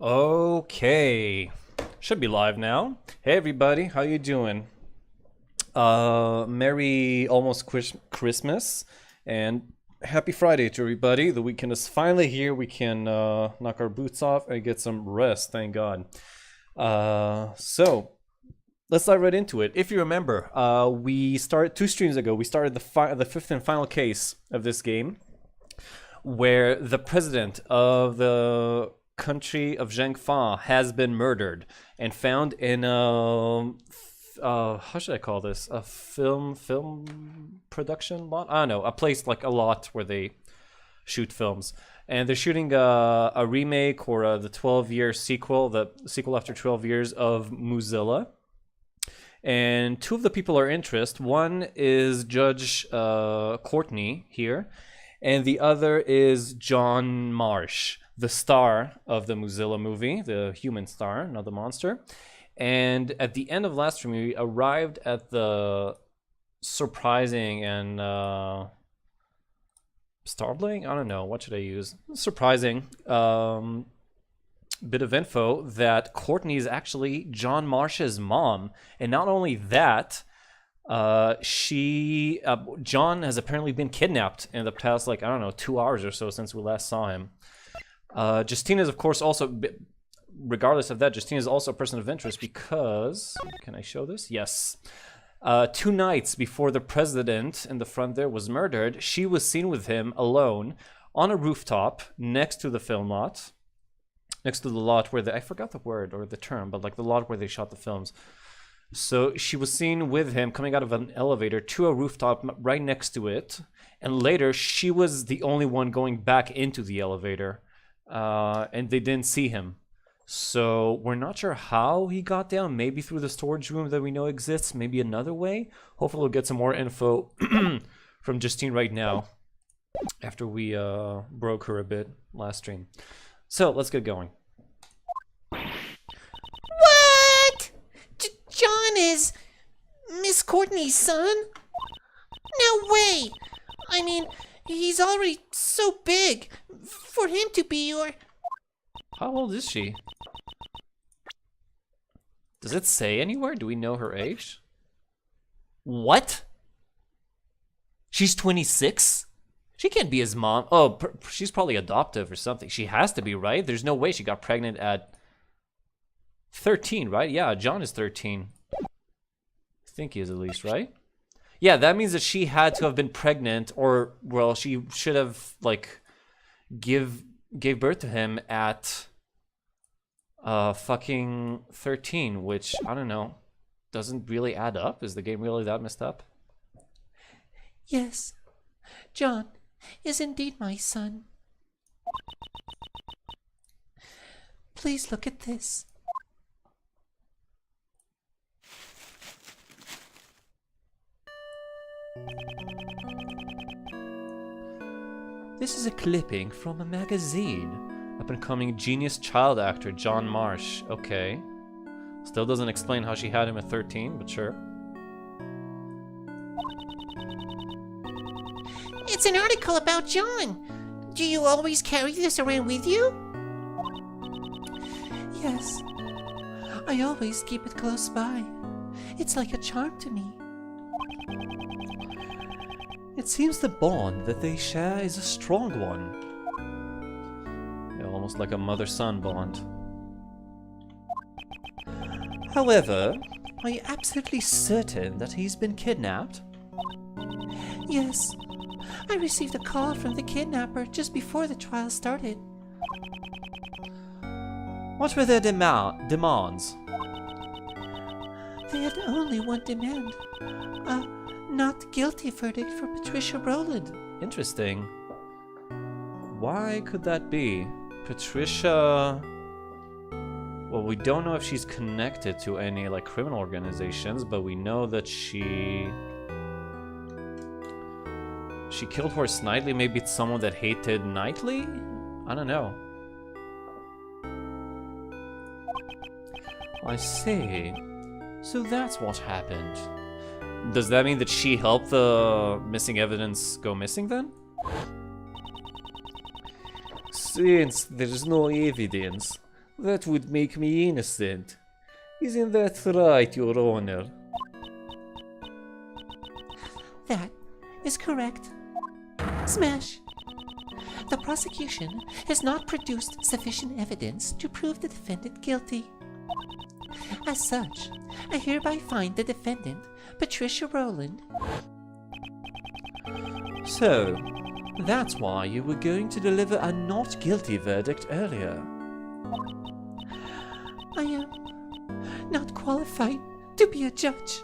Okay, should be live now. Hey everybody, how you doing? Merry almost Christmas and happy Friday to everybody. The weekend is finally here. We can knock our boots off and get some rest, thank God. So let's dive right into it. If you remember, we started 2 streams ago. We started the fifth and final case of this game, where the president of the country of Zhengfa has been murdered and found in a how should I call this? A film production lot? I don't know, a place like a lot where they shoot films. And they're shooting a remake or the 12-year sequel, the sequel after 12 years of Mozilla. And two of the people are interest. One is Judge Courtney here, and the other is John Marsh, the star of the Mozilla movie, the human star, not the monster. And at the end of last stream, we arrived at the surprising and startling? I don't know, what should I use? Surprising bit of info that Courtney is actually John Marsh's mom. And not only that, John has apparently been kidnapped in the past, like, I don't know, 2 hours or so since we last saw him. Justina is, of course, also, regardless of that, Justina is also a person of interest because, can I show this? Yes. 2 nights before the president in the front there was murdered, she was seen with him alone on a rooftop next to the film lot, next to the lot where I forgot the word or the term, but like the lot where they shot the films. So she was seen with him coming out of an elevator to a rooftop right next to it, and later she was the only one going back into the elevator, and they didn't see him. So we're not sure how he got down, maybe through the storage room that we know exists, maybe another way. Hopefully we'll get some more info from Justine right now, after we broke her a bit last stream. So let's get going. What? John is Miss Courtney's son? No way! I mean, he's already so big. For him to be your... How old is she? Does it say anywhere? Do we know her age? What? She's 26? She can't be his mom. Oh, she's probably adoptive or something. She has to be, right? There's no way she got pregnant at 13, right? Yeah, John is 13. I think he is at least, right? Yeah, that means that she had to have been pregnant, or, well, she should have, like, gave birth to him at fucking 13, which, I don't know, doesn't really add up. Is the game really that messed up? Yes, John is indeed my son. Please look at this. This is a clipping from a magazine. Up-and-coming genius child actor John Marsh. Okay. Still doesn't explain how she had him at 13, but sure. It's an article about John. Do you always carry this around with you? Yes. I always keep it close by. It's like a charm to me. It seems the bond that they share is a strong one. Yeah, almost like a mother-son bond. However, are you absolutely certain that he's been kidnapped? Yes. I received a call from the kidnapper just before the trial started. What were their demands? They had only one demand. A not guilty verdict for Patricia Rowland. Interesting. Why could that be? Patricia... Well, we don't know if she's connected to any, like, criminal organizations, but we know that she killed Horace Knightley. Maybe it's someone that hated Knightley? I don't know. I see. So that's what happened. Does that mean that she helped the missing evidence go missing then? Since there is no evidence, That would make me innocent. Isn't that right, Your Honor? That is correct. Smash. The prosecution has not produced sufficient evidence to prove the defendant guilty. As such, I hereby find the defendant, Patricia Rowland. So, that's why you were going to deliver a not guilty verdict earlier. I am not qualified to be a judge.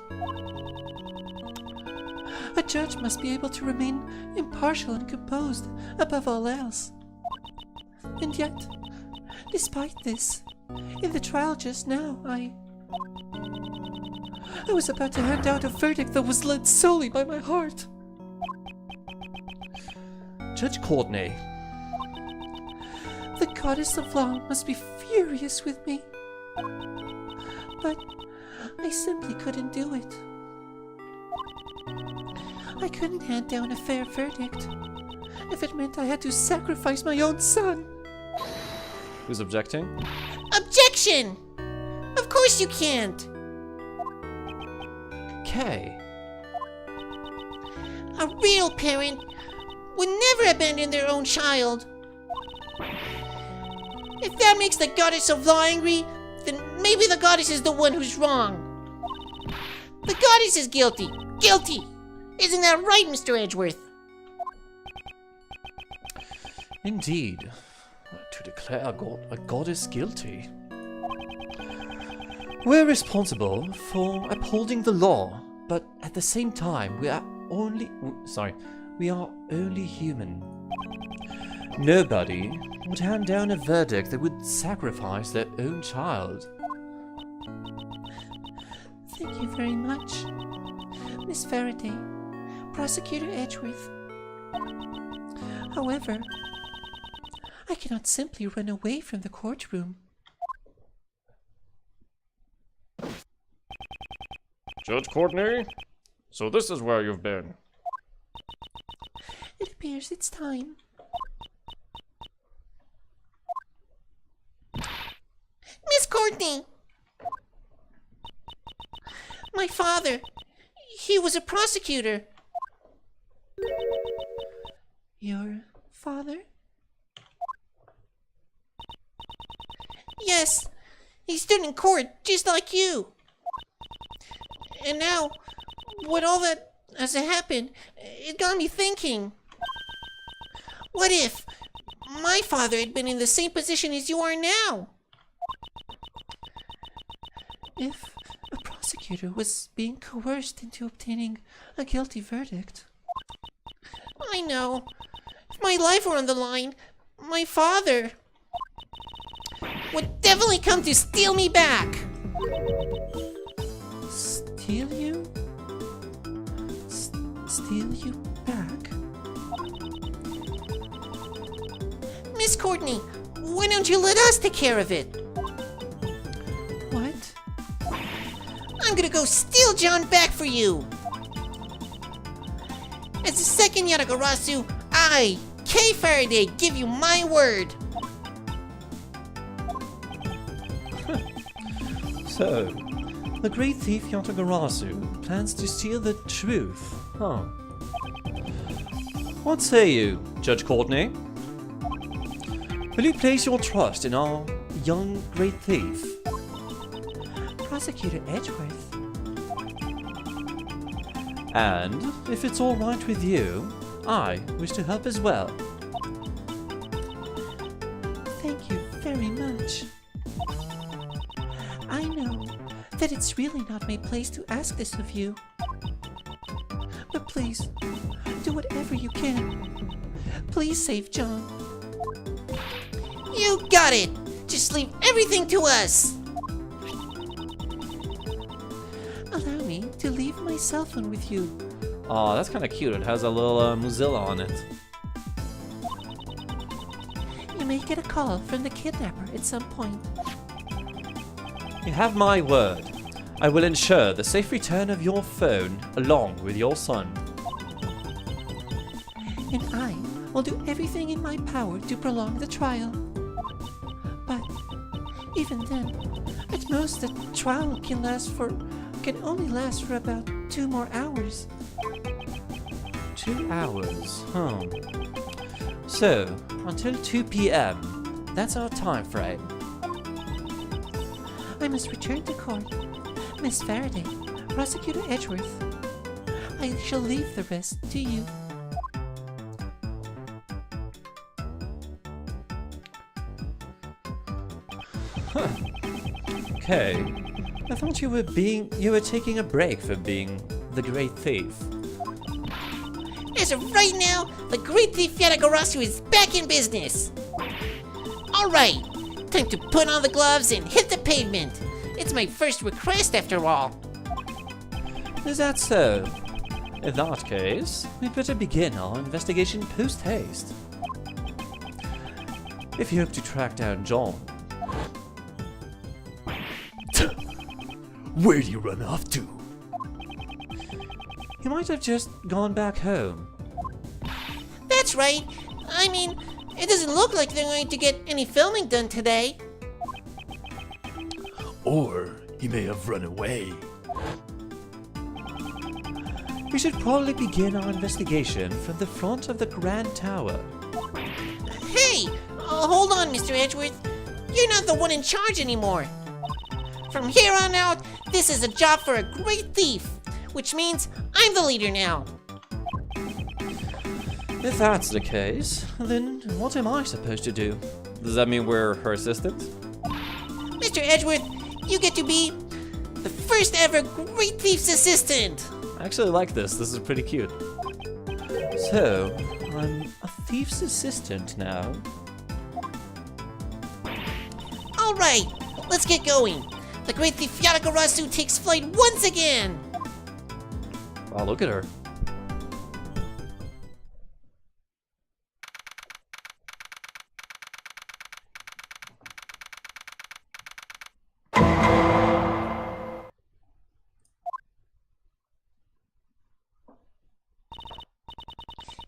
A judge must be able to remain impartial and composed above all else. And yet, despite this, in the trial just now, I was about to hand out a verdict that was led solely by my heart. Judge Courtney. The goddess of law must be furious with me. But I simply couldn't do it. I couldn't hand down a fair verdict if it meant I had to sacrifice my own son. Who's objecting? Objection! Of course you can't! Kay. A real parent would never abandon their own child. If that makes the goddess of law angry, then maybe the goddess is the one who's wrong. The goddess is guilty. Guilty! Isn't that right, Mr. Edgeworth? Indeed. To declare a goddess guilty. We're responsible for upholding the law, but at the same time, we are only human. Nobody would hand down a verdict that would sacrifice their own child. Thank you very much, Miss Faraday, Prosecutor Edgeworth. However, I cannot simply run away from the courtroom. Judge Courtney, so this is where you've been. It appears it's time. Miss Courtney! My father, he was a prosecutor. Your father? Yes, he stood in court just like you. And now, with all that has happened, it got me thinking. What if my father had been in the same position as you are now? If a prosecutor was being coerced into obtaining a guilty verdict. I know. If my life were on the line, my father would definitely come to steal me back. Steal you? Steal you back? Miss Courtney, why don't you let us take care of it? What? I'm gonna go steal John back for you. As the second Yatagarasu, I, Kay Faraday, give you my word. So, the great thief Yatagarasu plans to steal the truth, huh? What say you, Judge Courtney? Will you place your trust in our young great thief? Prosecutor Edgeworth. And, if it's all right with you, I wish to help as well. Thank you very much. I know that it's really not my place to ask this of you. But please, do whatever you can. Please save John. You got it! Just leave everything to us! Allow me to leave my cell phone with you. Aw, that's kind of cute. It has a little Mozilla on it. You may get a call from the kidnapper at some point. You have my word. I will ensure the safe return of your phone along with your son. And I will do everything in my power to prolong the trial. But Even then, at most the trial can only last for about 2 more hours. 2 hours, So, until 2 p.m., that's our time frame. I must return to court. Miss Faraday, Prosecutor Edgeworth. I shall leave the rest to you. Okay. I thought you were taking a break from being the great thief. As of right now, the Great Thief Yatagarasu is back in business. Alright, time to put on the gloves and hit the pavement. It's my first request after all. Is that so? In that case, we'd better begin our investigation post-haste. If you hope to track down John. Where do you run off to? He might have just gone back home. That's right. I mean, it doesn't look like they're going to get any filming done today. Or he may have run away. We should probably begin our investigation from the front of the Grand Tower. Hey! Hold on, Mr. Edgeworth. You're not the one in charge anymore. From here on out, this is a job for a great thief, which means I'm the leader now. If that's the case, then what am I supposed to do? Does that mean we're her assistant? Mr. Edgeworth, you get to be the first ever great thief's assistant. I actually like this. This is pretty cute. So, I'm a thief's assistant now. Alright, let's get going. The great thief Yatagarasu takes flight once again. Wow, look at her.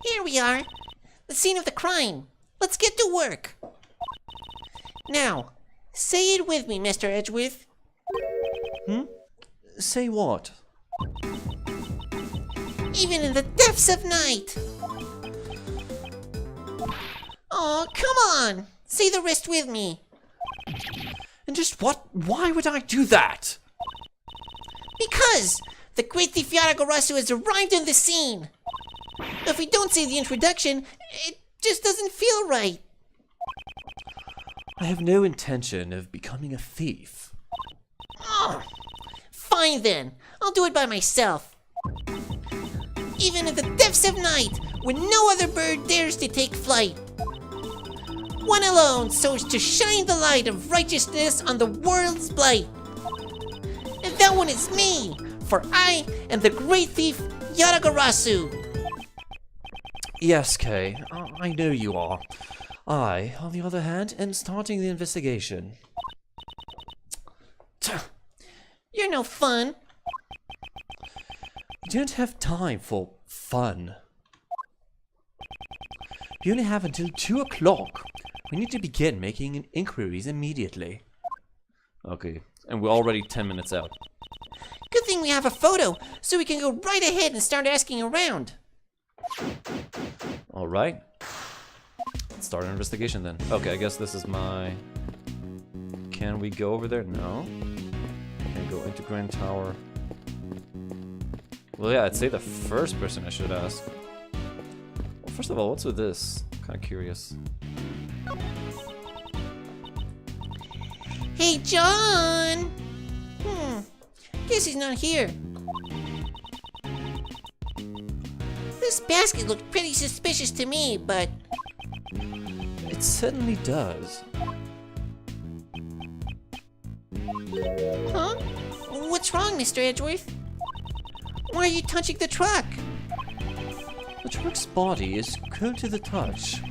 Here we are, the scene of the crime. Let's get to work. Now, say it with me, Mr. Edgeworth. Say what? Even in the depths of night. Oh, come on. Say the rest with me. And just why would I do that? Because the great thief Yatagarasu has arrived on the scene. If we don't say the introduction, it just doesn't feel right. I have no intention of becoming a thief. Oh, fine then. I'll do it by myself. Even in the depths of night, when no other bird dares to take flight. One alone so as to shine the light of righteousness on the world's blight. And that one is me, for I am the great thief Yatagarasu. Yes, Kay, I know you are. I, on the other hand, am starting the investigation. You're no fun. You don't have time for fun. You only have until 2 o'clock. We need to begin making inquiries immediately. Okay, and we're already 10 minutes out. Good thing we have a photo, so we can go right ahead and start asking around. Alright. Let's start our investigation then. Okay, I guess this is my... Can we go over there? No. And go into Grand Tower. Well, yeah, I'd say the first person I should ask. Well, first of all, what's with this? Kind of curious. Hey, John! Guess he's not here. This basket looked pretty suspicious to me, but... It certainly does. Huh? What's wrong, Mr. Edgeworth? Why are you touching the truck? The truck's body is cold to the touch.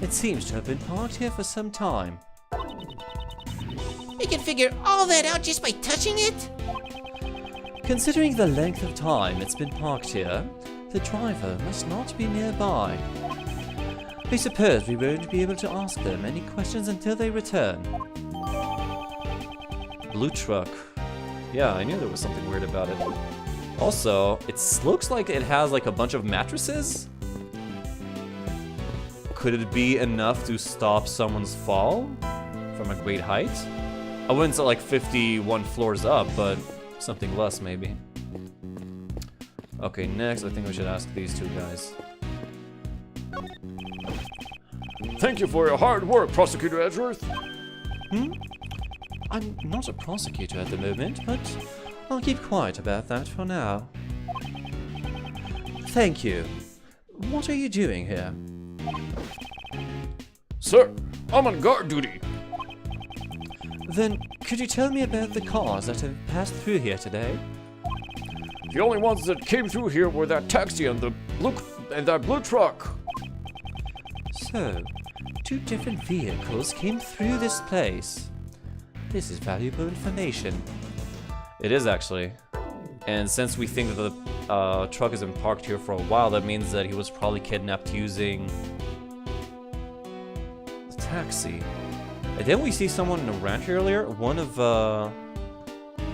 It seems to have been parked here for some time. You can figure all that out just by touching it? Considering the length of time it's been parked here, the driver must not be nearby. I suppose we won't be able to ask them any questions until they return. Blue truck. Yeah, I knew there was something weird about it. Also, it looks like it has like a bunch of mattresses. Could it be enough to stop someone's fall from a great height? I wouldn't say like 51 floors up, but something less maybe. Okay, next I think we should ask these two guys. Thank you for your hard work, Prosecutor Edgeworth. I'm not a prosecutor at the moment, but I'll keep quiet about that for now. Thank you. What are you doing here? Sir, I'm on guard duty. Then, could you tell me about the cars that have passed through here today? The only ones that came through here were that taxi and that blue truck. So, two different vehicles came through this place. This is valuable information. It is actually. And since we think that the truck has been parked here for a while, that means that he was probably kidnapped using the taxi. And then we see someone in a ranch earlier. One of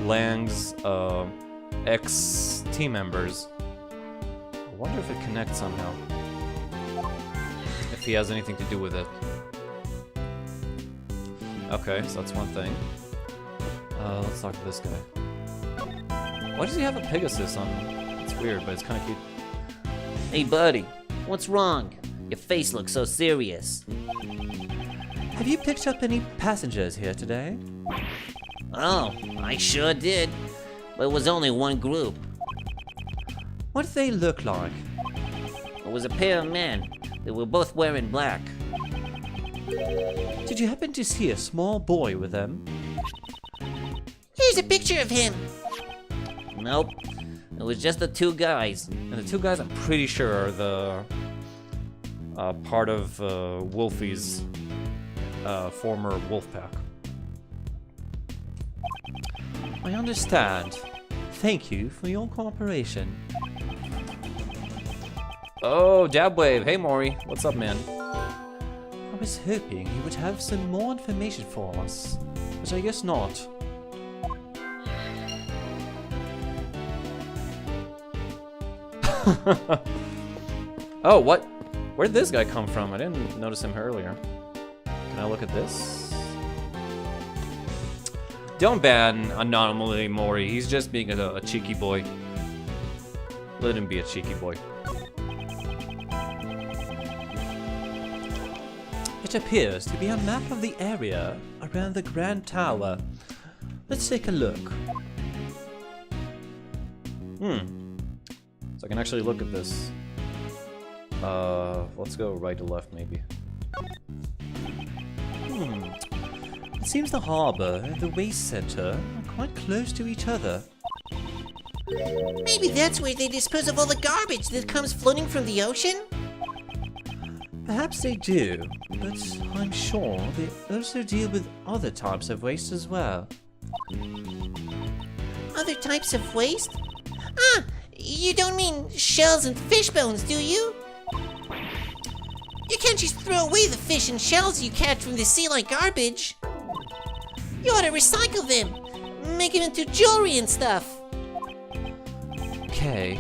Lang's ex-team members. I wonder if it connects somehow. If he has anything to do with it. Okay, so that's one thing. Let's talk to this guy. Why does he have a Pegasus on? It's weird, but it's kind of cute. Hey, buddy, what's wrong? Your face looks so serious. Have you picked up any passengers here today? Oh, I sure did. But it was only one group. What do they look like? It was a pair of men. They were both wearing black. Did you happen to see a small boy with them? Here's a picture of him. Nope. It was just the two guys. And the two guys I'm pretty sure are the part of Wolfie's former wolf pack. I understand. Thank you for your cooperation. Oh, Dabwave. Hey, Maury. What's up, man? I was hoping you would have some more information for us, but I guess not. Oh, what? Where did this guy come from? I didn't notice him earlier. Can I look at this? Don't ban Anomaly Mori. He's just being a cheeky boy. Let him be a cheeky boy. It appears to be a map of the area around the Grand Tower. Let's take a look. So I can actually look at this. Let's go right to left, maybe. It seems the harbor and the waste center are quite close to each other. Maybe that's where they dispose of all the garbage that comes floating from the ocean? Perhaps they do, but I'm sure they also deal with other types of waste as well. Other types of waste? Ah, you don't mean shells and fish bones, do you? You can't just throw away the fish and shells you catch from the sea like garbage. You ought to recycle them, make them into jewelry and stuff. Okay,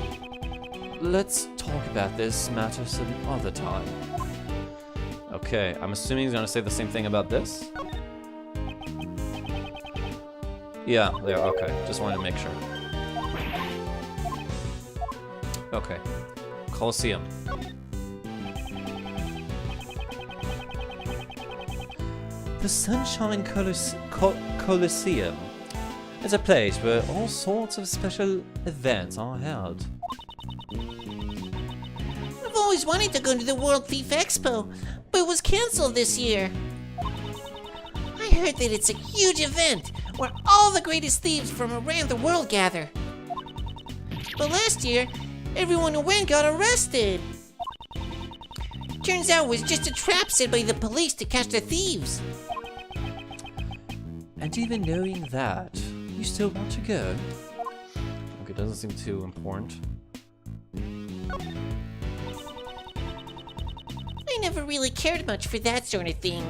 let's talk about this matter some other time. Okay, I'm assuming he's gonna say the same thing about this. Yeah, there. Okay, just wanted to make sure. Okay, Colosseum. The Sunshine Coliseum is a place where all sorts of special events are held. I've always wanted to go to the World Thief Expo, but it was cancelled this year. I heard that it's a huge event where all the greatest thieves from around the world gather. But last year, everyone who went got arrested. Turns out it was just a trap set by the police to catch the thieves. And even knowing that, you still want to go? Okay, doesn't seem too important. I never really cared much for that sort of thing.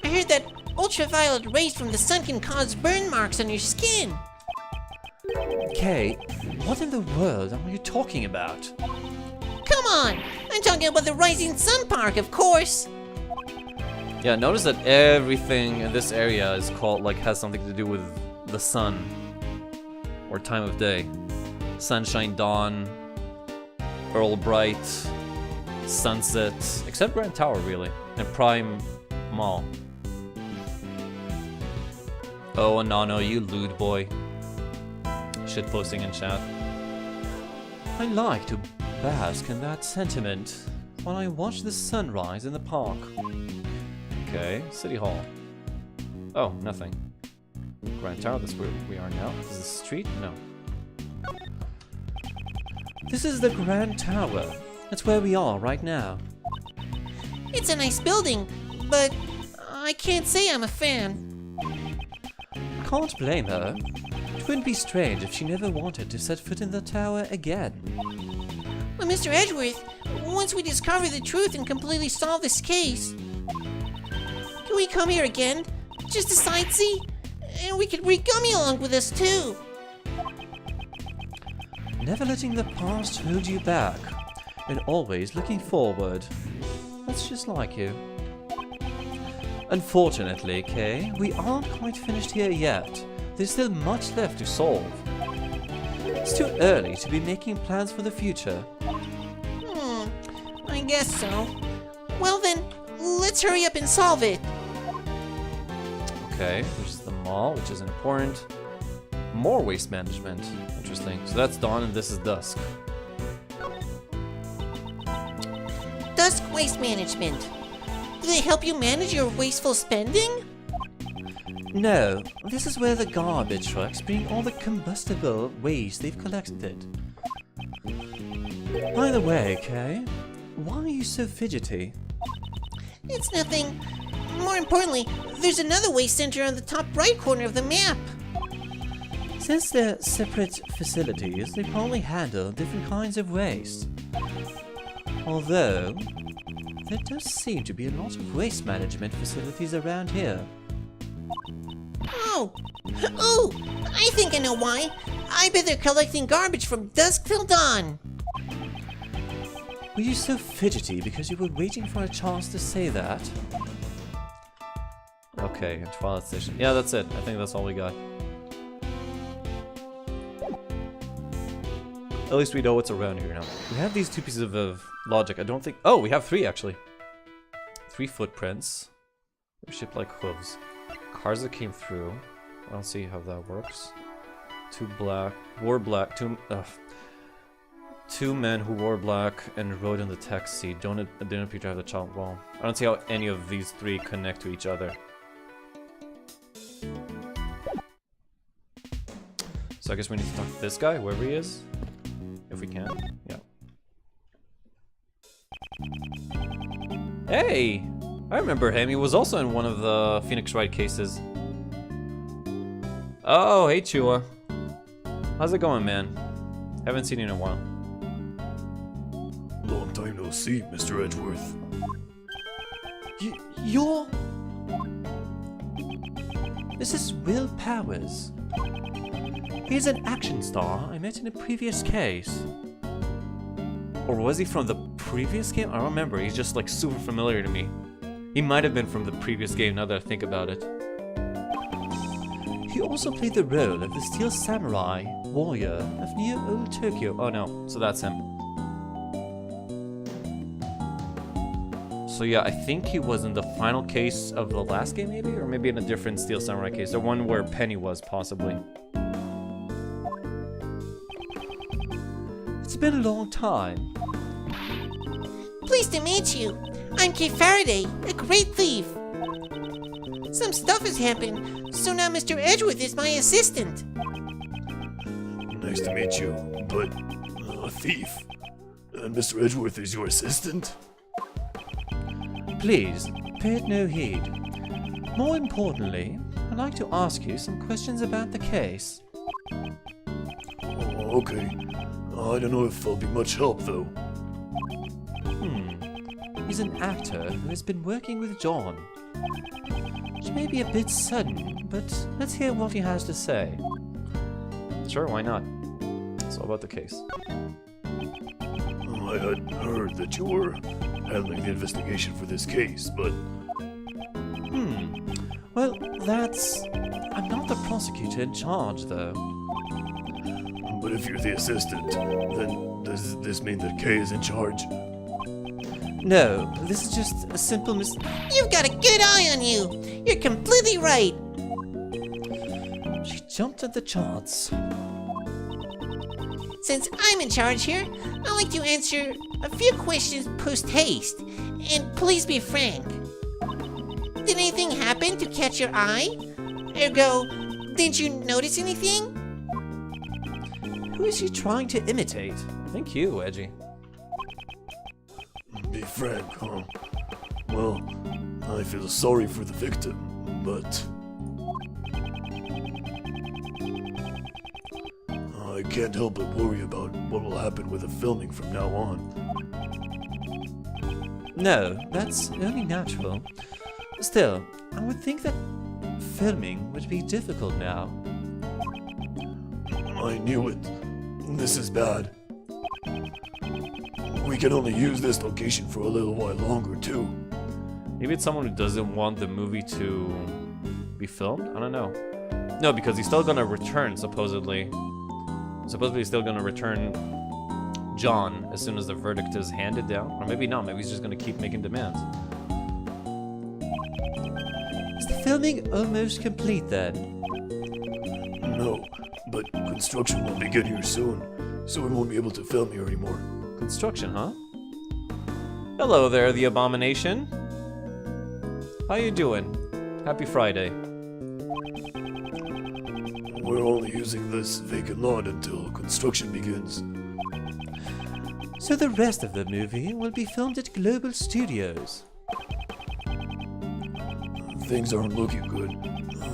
I heard that ultraviolet rays from the sun can cause burn marks on your skin. Kay, what in the world are you talking about? Come on! I'm talking about the Rising Sun Park, of course! Yeah, notice that everything in this area is called, like, has something to do with the sun. Or time of day. Sunshine, dawn, Earl Bright, sunset, except Grand Tower, really, and Prime Mall. Oh, Anano, you lewd boy. Shitposting in chat. I like to bask in that sentiment while I watch the sunrise in the park. Okay, City Hall. Oh, nothing. Grand Tower, that's where we are now. Is this the street? No. This is the Grand Tower. That's where we are right now. It's a nice building, but I can't say I'm a fan. Can't blame her. It wouldn't be strange if she never wanted to set foot in the tower again. But Mr. Edgeworth, once we discover the truth and completely solve this case, can we come here again? Just to sightsee? And we could bring Gummy along with us too. Never letting the past hold you back, and always looking forward. That's just like you. Unfortunately, Kay, we aren't quite finished here yet. There's still much left to solve. It's too early to be making plans for the future. I guess so. Well then, let's hurry up and solve it. Okay, which is the mall, which is important. More waste management. Interesting. So that's dawn and this is dusk. Dusk waste management. Do they help you manage your wasteful spending? No, this is where the garbage trucks bring all the combustible waste they've collected. By the way, Kay, why are you so fidgety? It's nothing. More importantly, there's another waste center on the top right corner of the map. Since they're separate facilities, they probably handle different kinds of waste. Although, there does seem to be a lot of waste management facilities around here. Oh, I think I know why. I bet they're collecting garbage from dusk till dawn. Were you so fidgety because you were waiting for a chance to say that? Okay, and Twilight Station. Yeah, that's it. I think that's all we got. At least we know what's around here now. We have these two pieces of logic. I don't think... Oh, we have three, actually. 3 footprints. They're shaped like hooves. Cars that came through. I don't see how that works. Two men who wore black and rode in the taxi. Didn't appear to have the child. Well, I don't see how any of these 3 connect to each other. So I guess we need to talk to this guy, whoever he is. If we can. Yeah. Hey! I remember him. He was also in one of the Phoenix Wright cases. Oh, hey Chua. How's it going, man? Haven't seen you in a while. Long time no see, Mr. Edgeworth. You're... This is Will Powers. He's an action star I met in a previous case. Or was he from the previous game? I don't remember. He's just like super familiar to me. He might have been from the previous game now that I think about it. He also played the role of the Steel Samurai warrior of near Old Tokyo. Oh no, so that's him. So yeah, I think he was in the final case of the last game maybe? Or maybe in a different Steel Samurai case. The one where Penny was, possibly. It's been a long time. Pleased to meet you. I'm Kay Faraday, a great thief. Some stuff has happened, so now Mr. Edgeworth is my assistant. Nice to meet you, but a thief. And Mr. Edgeworth is your assistant? Please, pay it no heed. More importantly, I'd like to ask you some questions about the case. Oh, okay. I don't know if I'll be much help, though. He's an actor who has been working with John. may be a bit sudden, but let's hear what he has to say. Sure, why not? It's all about the case. I had heard that you were handling the investigation for this case, but Well, I'm not the prosecutor in charge, though. if you're the assistant, then does this mean that Kay is in charge? No, this is just a simple You've got a good eye on you. You're completely right. She jumped at the chance. Since I'm in charge here, I'd like to answer a few questions post-haste. And please be frank. Did anything happen to catch your eye? Ergo, didn't you notice anything? Who is she trying to imitate? I think you, Edgy. Be frank, huh? Well, I feel sorry for the victim, but I can't help but worry about what will happen with the filming from now on. No, that's only natural. Still, I would think that filming would be difficult now. I knew it. This is bad. We can only use this location for a little while longer, too. Maybe it's someone who doesn't want the movie to be filmed? I don't know. No, because he's still gonna return, supposedly. Supposedly he's still gonna return John as soon as the verdict is handed down. Or maybe not, maybe he's just gonna keep making demands. Is the filming almost complete then? No, but construction will begin here soon, so we won't be able to film here anymore. Construction, huh? Hello there, the Abomination. How you doing? Happy Friday. We're only using this vacant lot until construction begins. So the rest of the movie will be filmed at Global Studios. Things aren't looking good.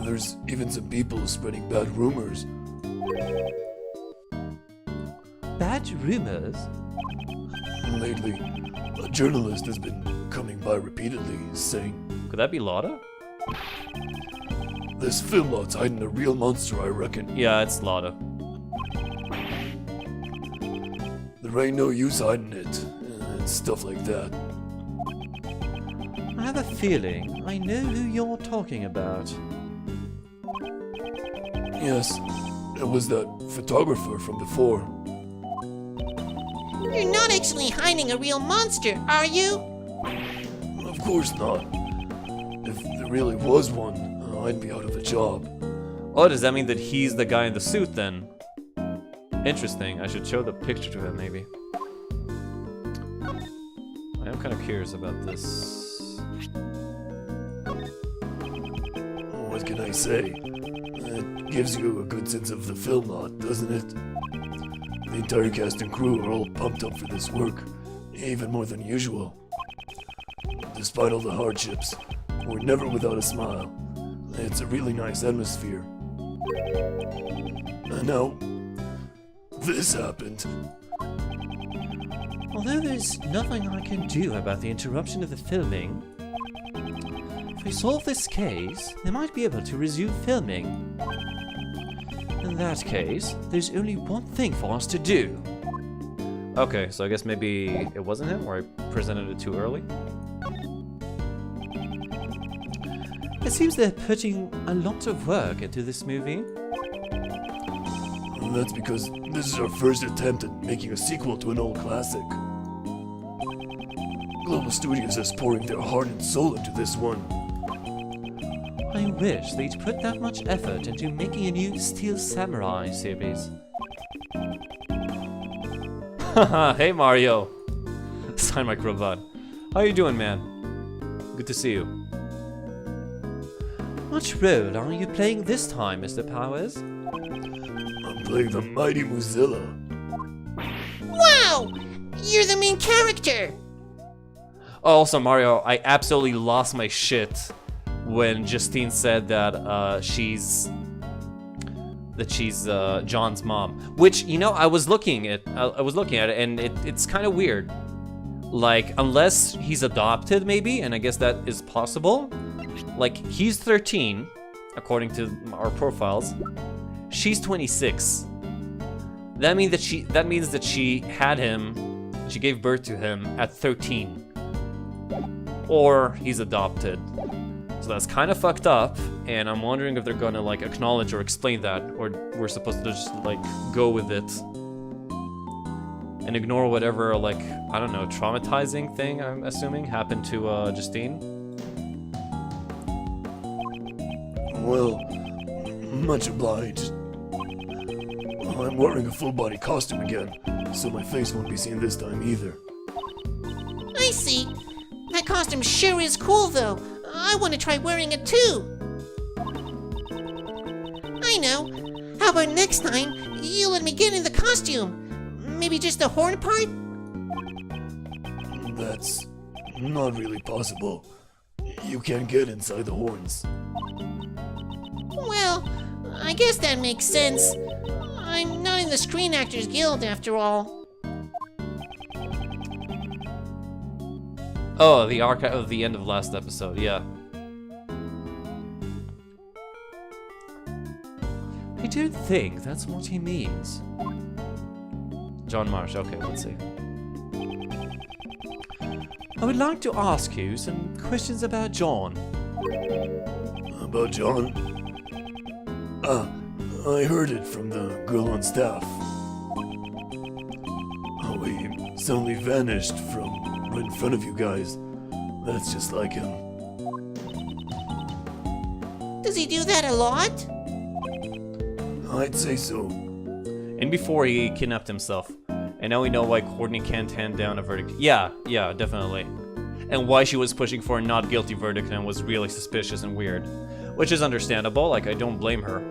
There's even some people spreading bad rumors. Bad rumors? Lately, a journalist has been coming by repeatedly saying, Could that be Lotta? "This film lot's hiding a real monster, I reckon. Yeah, it's Lotta. There ain't no use hiding it," and stuff like that. I have a feeling I know who you're talking about. Yes, it was that photographer from before. You're not actually hiding a real monster, are you? Of course not. If there really was one, I'd be out of a job. Oh, does that mean that he's the guy in the suit then? Interesting. I should show the picture to him, maybe. I am kind of curious about this. What can I say? It gives you a good sense of the film lot, doesn't it? The entire cast and crew are all pumped up for this work, even more than usual. Despite all the hardships, we're never without a smile. It's a really nice atmosphere. And now, this happened. Although there's nothing I can do about the interruption of the filming, if we solve this case, they might be able to resume filming. In that case, there's only one thing for us to do. Okay, so I guess maybe it wasn't him, or I presented it too early? It seems they're putting a lot of work into this movie. And that's because this is our first attempt at making a sequel to an old classic. Global Studios is pouring their heart and soul into this one. I wish they'd put that much effort into making a new Steel Samurai series. Haha, hey Mario! Sign my robot. How you doing, man? Good to see you. Which role are you playing this time, Mr. Powers? I'm playing the mighty Mozilla. Wow! You're the main character! Oh, also, Mario, I absolutely lost my shit when Justine said that she's John's mom. Which, you know, I was looking at it, and it's kind of weird. Like, unless he's adopted, maybe, and I guess that is possible. Like, he's 13, according to our profiles. She's 26. That means that she had him, she gave birth to him at 13. Or he's adopted. So that's kind of fucked up, and I'm wondering if they're gonna like acknowledge or explain that, or we're supposed to just like go with it and ignore whatever, like, I don't know, traumatizing thing, I'm assuming, happened to Justine. Well, much obliged. I'm wearing a full-body costume again, so my face won't be seen this time either. I see. That costume sure is cool, though. I want to try wearing it too. I know. How about next time you let me get in the costume? Maybe just the horn part? That's not really possible. You can't get inside the horns. Well, I guess that makes sense. I'm not in the Screen Actors Guild after all. Oh, the archive of the end of last episode, yeah. I don't think that's what he means. John Marsh, okay, let's see. I would like to ask you some questions about John. About John? I heard it from the girl on staff. Oh, he suddenly vanished from right in front of you guys. That's just like him. Does he do that a lot? I'd say so. And before he kidnapped himself. And now we know why Courtney can't hand down a verdict. Yeah, definitely. And why she was pushing for a not guilty verdict and was really suspicious and weird. Which is understandable, like, I don't blame her.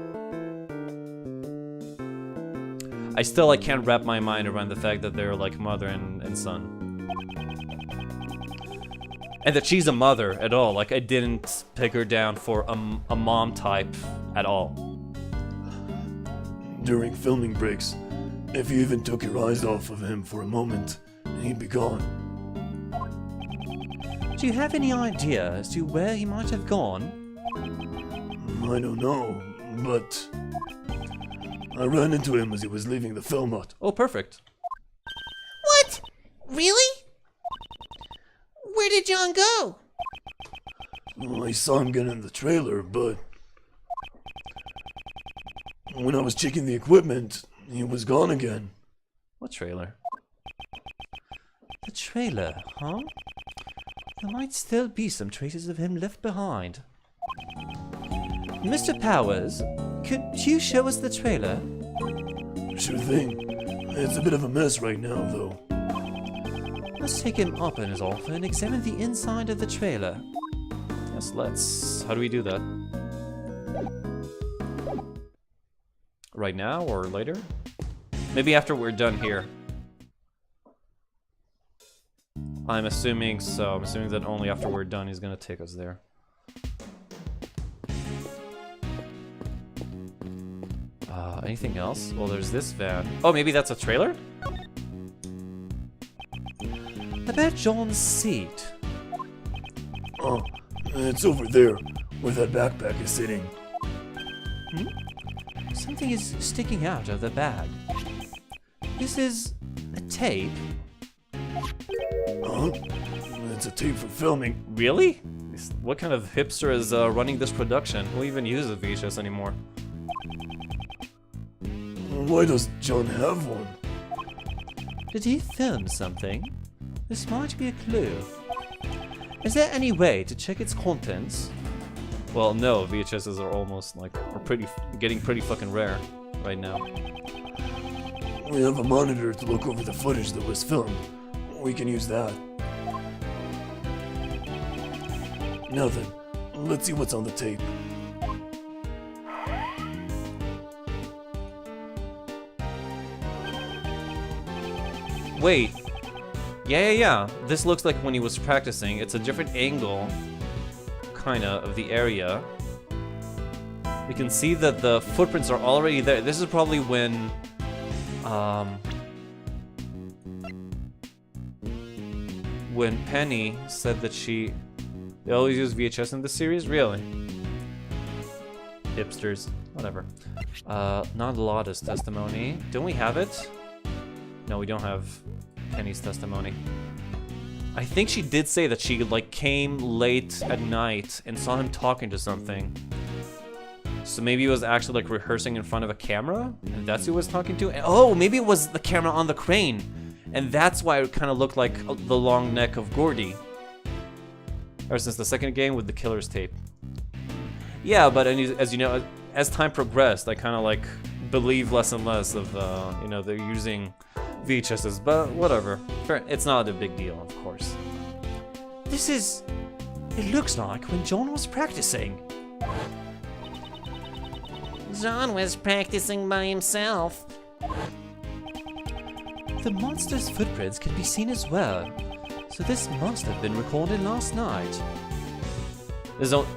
I still, like, can't wrap my mind around the fact that they're, like, mother and son. And that she's a mother at all. Like, I didn't pick her down for a mom type at all. During filming breaks, if you even took your eyes off of him for a moment, he'd be gone. Do you have any idea as to where he might have gone? I don't know, but I ran into him as he was leaving the film hut. Oh, perfect. What? Really? Where did John go? Well, I saw him get in the trailer, but when I was checking the equipment, he was gone again. What trailer? The trailer, huh? There might still be some traces of him left behind. Mr. Powers, could you show us the trailer? Sure thing. It's a bit of a mess right now, though. Let's take him up in his office and examine the inside of the trailer. Yes, let's. How do we do that? Right now or later? Maybe after we're done here. I'm assuming so. I'm assuming that only after we're done he's gonna take us there. Anything else? Well, there's this van. Oh, maybe that's a trailer? About John's seat. Oh, it's over there, where that backpack is sitting. Something is sticking out of the bag. This is a tape. Huh? It's a tape for filming. Really? What kind of hipster is running this production? Who even uses VHS anymore? Why does John have one? Did he film something? This might be a clue. Is there any way to check its contents? Well, no, VHSs are almost like, getting pretty fucking rare right now. We have a monitor to look over the footage that was filmed. We can use that. Now then, let's see what's on the tape. Wait. Yeah. This looks like when he was practicing. It's a different angle, kinda, of the area. We can see that the footprints are already there. This is probably when, when Penny said that They always use VHS in this series? Really? Hipsters. Whatever. Not Lotta's testimony. Don't we have it? No, we don't have Penny's testimony. I think she did say that she, like, came late at night and saw him talking to something. So maybe he was actually, like, rehearsing in front of a camera? And that's who he was talking to? And, oh, maybe it was the camera on the crane. And that's why it kind of looked like the long neck of Gordy. Ever since the second game with the killer's tape. Yeah, but as you know, as time progressed, I kind of, like, believe less and less of, you know, they're using VHSs, but whatever. It's not a big deal, of course. It looks like when John was practicing. John was practicing by himself. The monster's footprints can be seen as well, so this must have been recorded last night.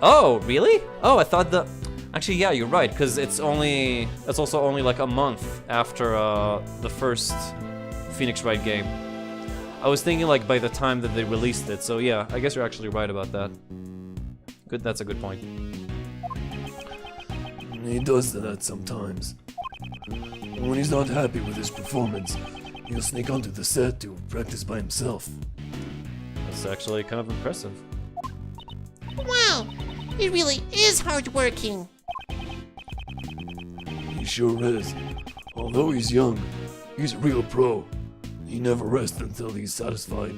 Oh, really? Oh, I thought the... Actually, yeah, you're right, because it's also only like a month after the first Phoenix Wright game. I was thinking like by the time that they released it, so yeah, I guess you're actually right about that. Good, that's a good point. He does that sometimes. When he's not happy with his performance, he'll sneak onto the set to practice by himself. That's actually kind of impressive. Wow, he really is hardworking. He sure is. Although he's young, he's a real pro. He never rests until he's satisfied.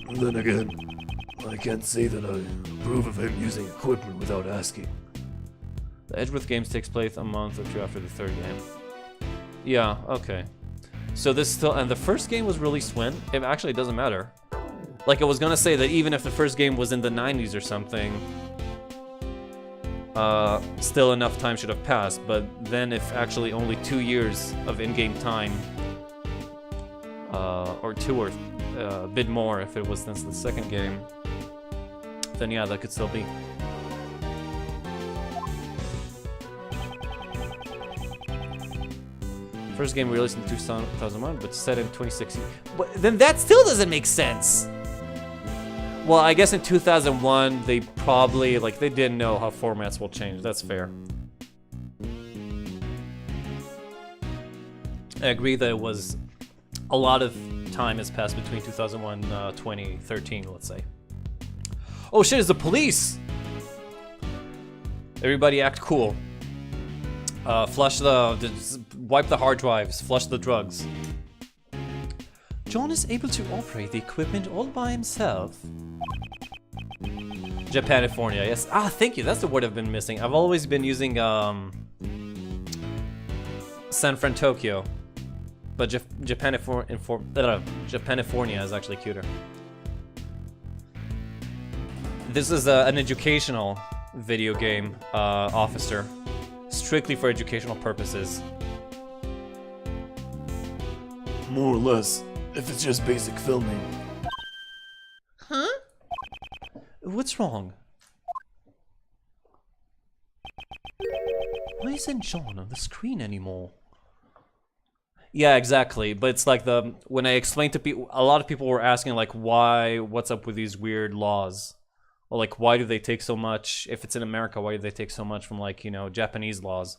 And then again, I can't say that I approve of him using equipment without asking. The Edgeworth games takes place a month or two after the third game. Yeah, okay. So this still, and the first game was released when? It actually doesn't matter. Like I was gonna say that even if the first game was in the 90s or something, still enough time should have passed, but then if actually only 2 years of in-game time, or 2 or a bit more if it was since the second game, then yeah, that could still be. First game released in 2001, but set in 2016. But then that still doesn't make sense! Well, I guess in 2001, they probably, like, they didn't know how formats will change. That's fair. I agree that it was a lot of time has passed between 2001 and 2013, let's say. Oh shit, it's the police! Everybody act cool. Flush wipe the hard drives, flush the drugs. John is able to operate the equipment all by himself. Japanifornia, yes. Ah, thank you. That's the word I've been missing. I've always been using San Fran Tokyo, but Japanifornia is actually cuter. This is an educational video game, officer, strictly for educational purposes. More or less, if it's just basic filming. Huh? What's wrong? Why isn't John on the screen anymore? Yeah, exactly. But it's like when I explained to people, a lot of people were asking like, what's up with these weird laws? Or like, why do they take so much, if it's in America, why do they take so much from like, you know, Japanese laws?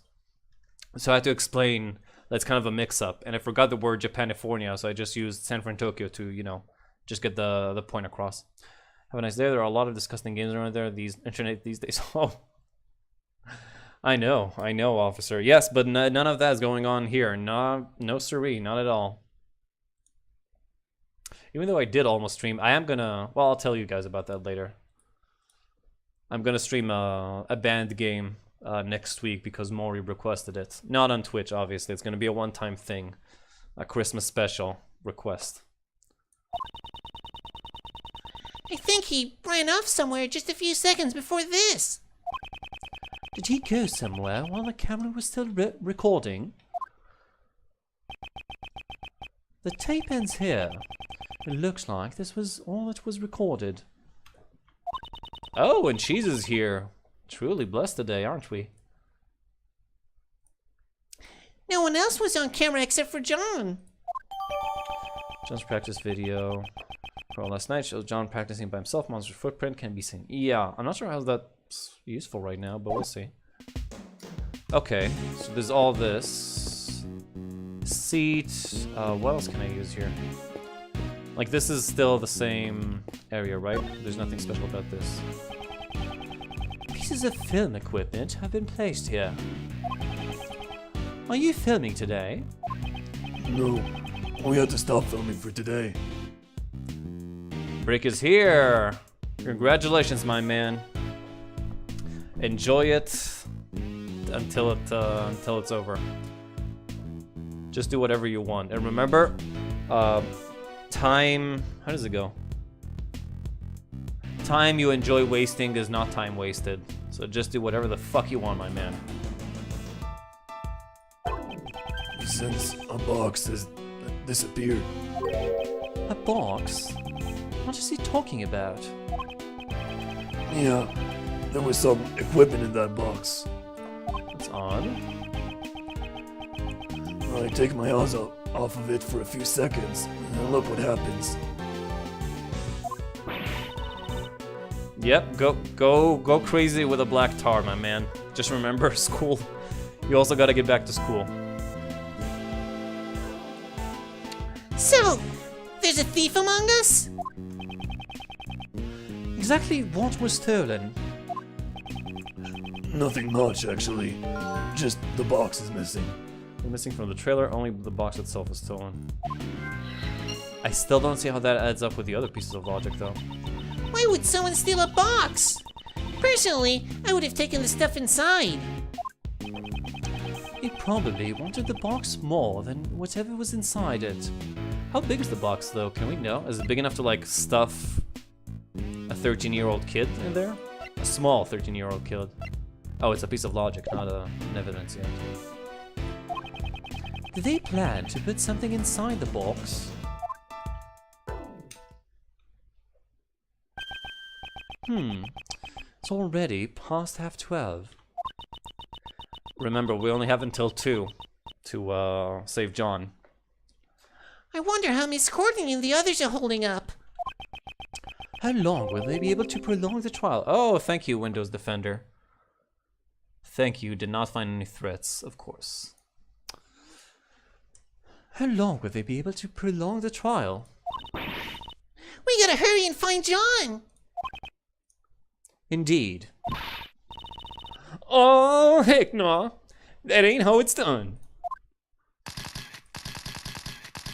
So I had to explain that's kind of a mix-up. And I forgot the word Japanifornia, so I just used San Fran Tokyo to, you know, just get the point across. Have a nice day. There are a lot of disgusting games around there. These internet these days. Oh, I know, officer. Yes, but none of that is going on here. No, siree, not at all. Even though I did almost stream, I am gonna. Well, I'll tell you guys about that later. I'm gonna stream a band game next week because Maury requested it. Not on Twitch, obviously. It's gonna be a one-time thing, a Christmas special request. I think he ran off somewhere just a few seconds before this. Did he go somewhere while the camera was still recording? The tape ends here. It looks like this was all that was recorded. Oh, and Cheese is here. Truly blessed today, aren't we? No one else was on camera except for John. John's practice video. Well, last night shows John practicing by himself. Monster's footprint can be seen. Yeah, I'm not sure how that's useful right now, but we'll see. Okay, so there's all this. Seat. What else can I use here? Like, this is still the same area, right? There's nothing special about this. Pieces of film equipment have been placed here. Are you filming today? No, we had to stop filming for today. Break is here! Congratulations, my man. Enjoy it until it's over. Just do whatever you want. And remember, time... How does it go? Time you enjoy wasting is not time wasted. So just do whatever the fuck you want, my man. Since a box has disappeared. A box? What is he talking about? Yeah, there was some equipment in that box. It's on. I take my eyes off of it for a few seconds, and look what happens. Yep, go crazy with a black tar, my man. Just remember, school. You also gotta get back to school. So, there's a thief among us? Exactly what was stolen? Nothing much, actually. Just the box is missing. Missing from the trailer, only the box itself is stolen. I still don't see how that adds up with the other pieces of logic, though. Why would someone steal a box? Personally, I would have taken the stuff inside. He probably wanted the box more than whatever was inside it. How big is the box, though? Can we know? Is it big enough to, like, stuff a 13-year-old kid in there? A small 13-year-old kid. Oh, it's a piece of logic, not an evidence yet. Did they plan to put something inside the box? It's already past 12:30. Remember, we only have until 2 to save John. I wonder how Miss Courtney and the others are holding up. How long will they be able to prolong the trial? Oh, thank you, Windows Defender. Thank you. Did not find any threats, of course. How long will they be able to prolong the trial? We gotta hurry and find John. Indeed. Oh, heck no. That ain't how it's done.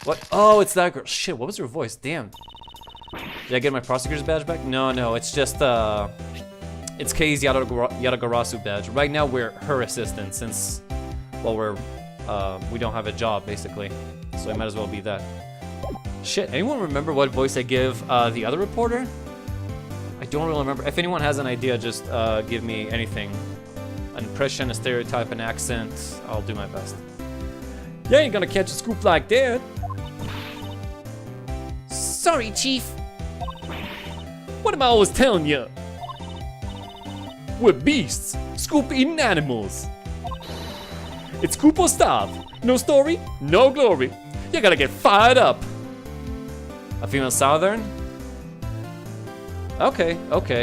What? Oh, it's that girl. Shit, what was her voice? Damn. Did I get my Prosecutor's badge back? No, it's just, it's Kei's Yatagarasu badge. Right now, we're her assistant since, well, we don't have a job, basically. So I might as well be that. Shit, anyone remember what voice I give the other reporter? I don't really remember. If anyone has an idea, just give me anything. An impression, a stereotype, an accent. I'll do my best. You ain't gonna catch a scoop like that. Sorry, Chief. What am I always telling you? We're beasts, scoop-eating animals. It's scoop or starve. No story, no glory. You gotta get fired up. A female Southern? Okay,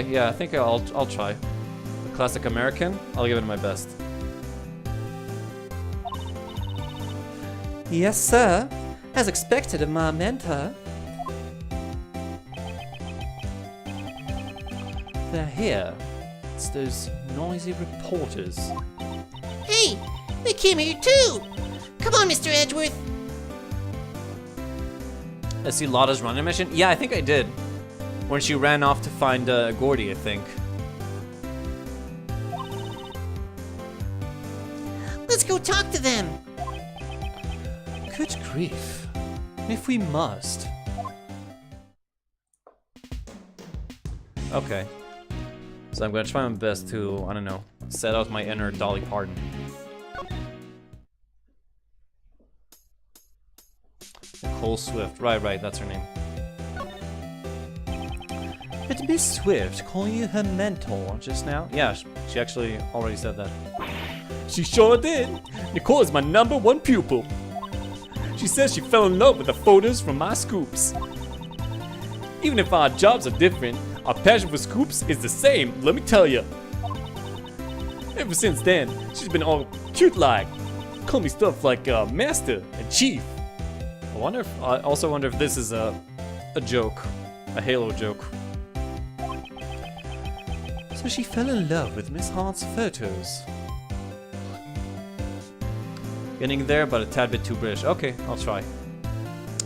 yeah, I think I'll try. A classic American? I'll give it my best. Yes, sir. As expected of my mentor. They're here. It's those noisy reporters. Hey, they came here too. Come on, Mr. Edgeworth. I see Lotta's running mission? Yeah, I think I did. When she ran off to find Gordy, I think. Let's go talk to them. Good grief. If we must. Okay. So I'm gonna try my best to, I don't know, set out my inner Dolly Parton. Nicole Swift. Right, that's her name. Did Miss Swift call you her mentor just now? Yeah, she actually already said that. She sure did. Nicole is my #1 pupil. She says she fell in love with the photos from my scoops. Even if our jobs are different, our passion for scoops is the same, let me tell you. Ever since then, she's been all cute-like. Call me stuff like Master and Chief. I also wonder if this is a joke, a Halo joke. So she fell in love with Miss Hart's photos. Getting there, but a tad bit too British. Okay, I'll try.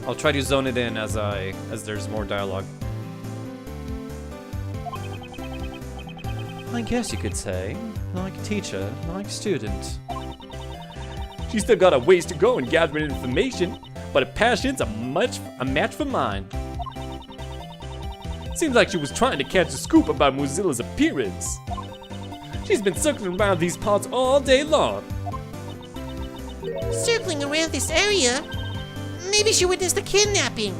I'll try to zone it in as there's more dialogue. I guess you could say, like teacher, like student. She's still got a ways to go in gathering information, but her passion's a match for mine. Seems like she was trying to catch a scoop about Mozilla's appearance. She's been circling around these parts all day long. Circling around this area? Maybe she witnessed a kidnapping.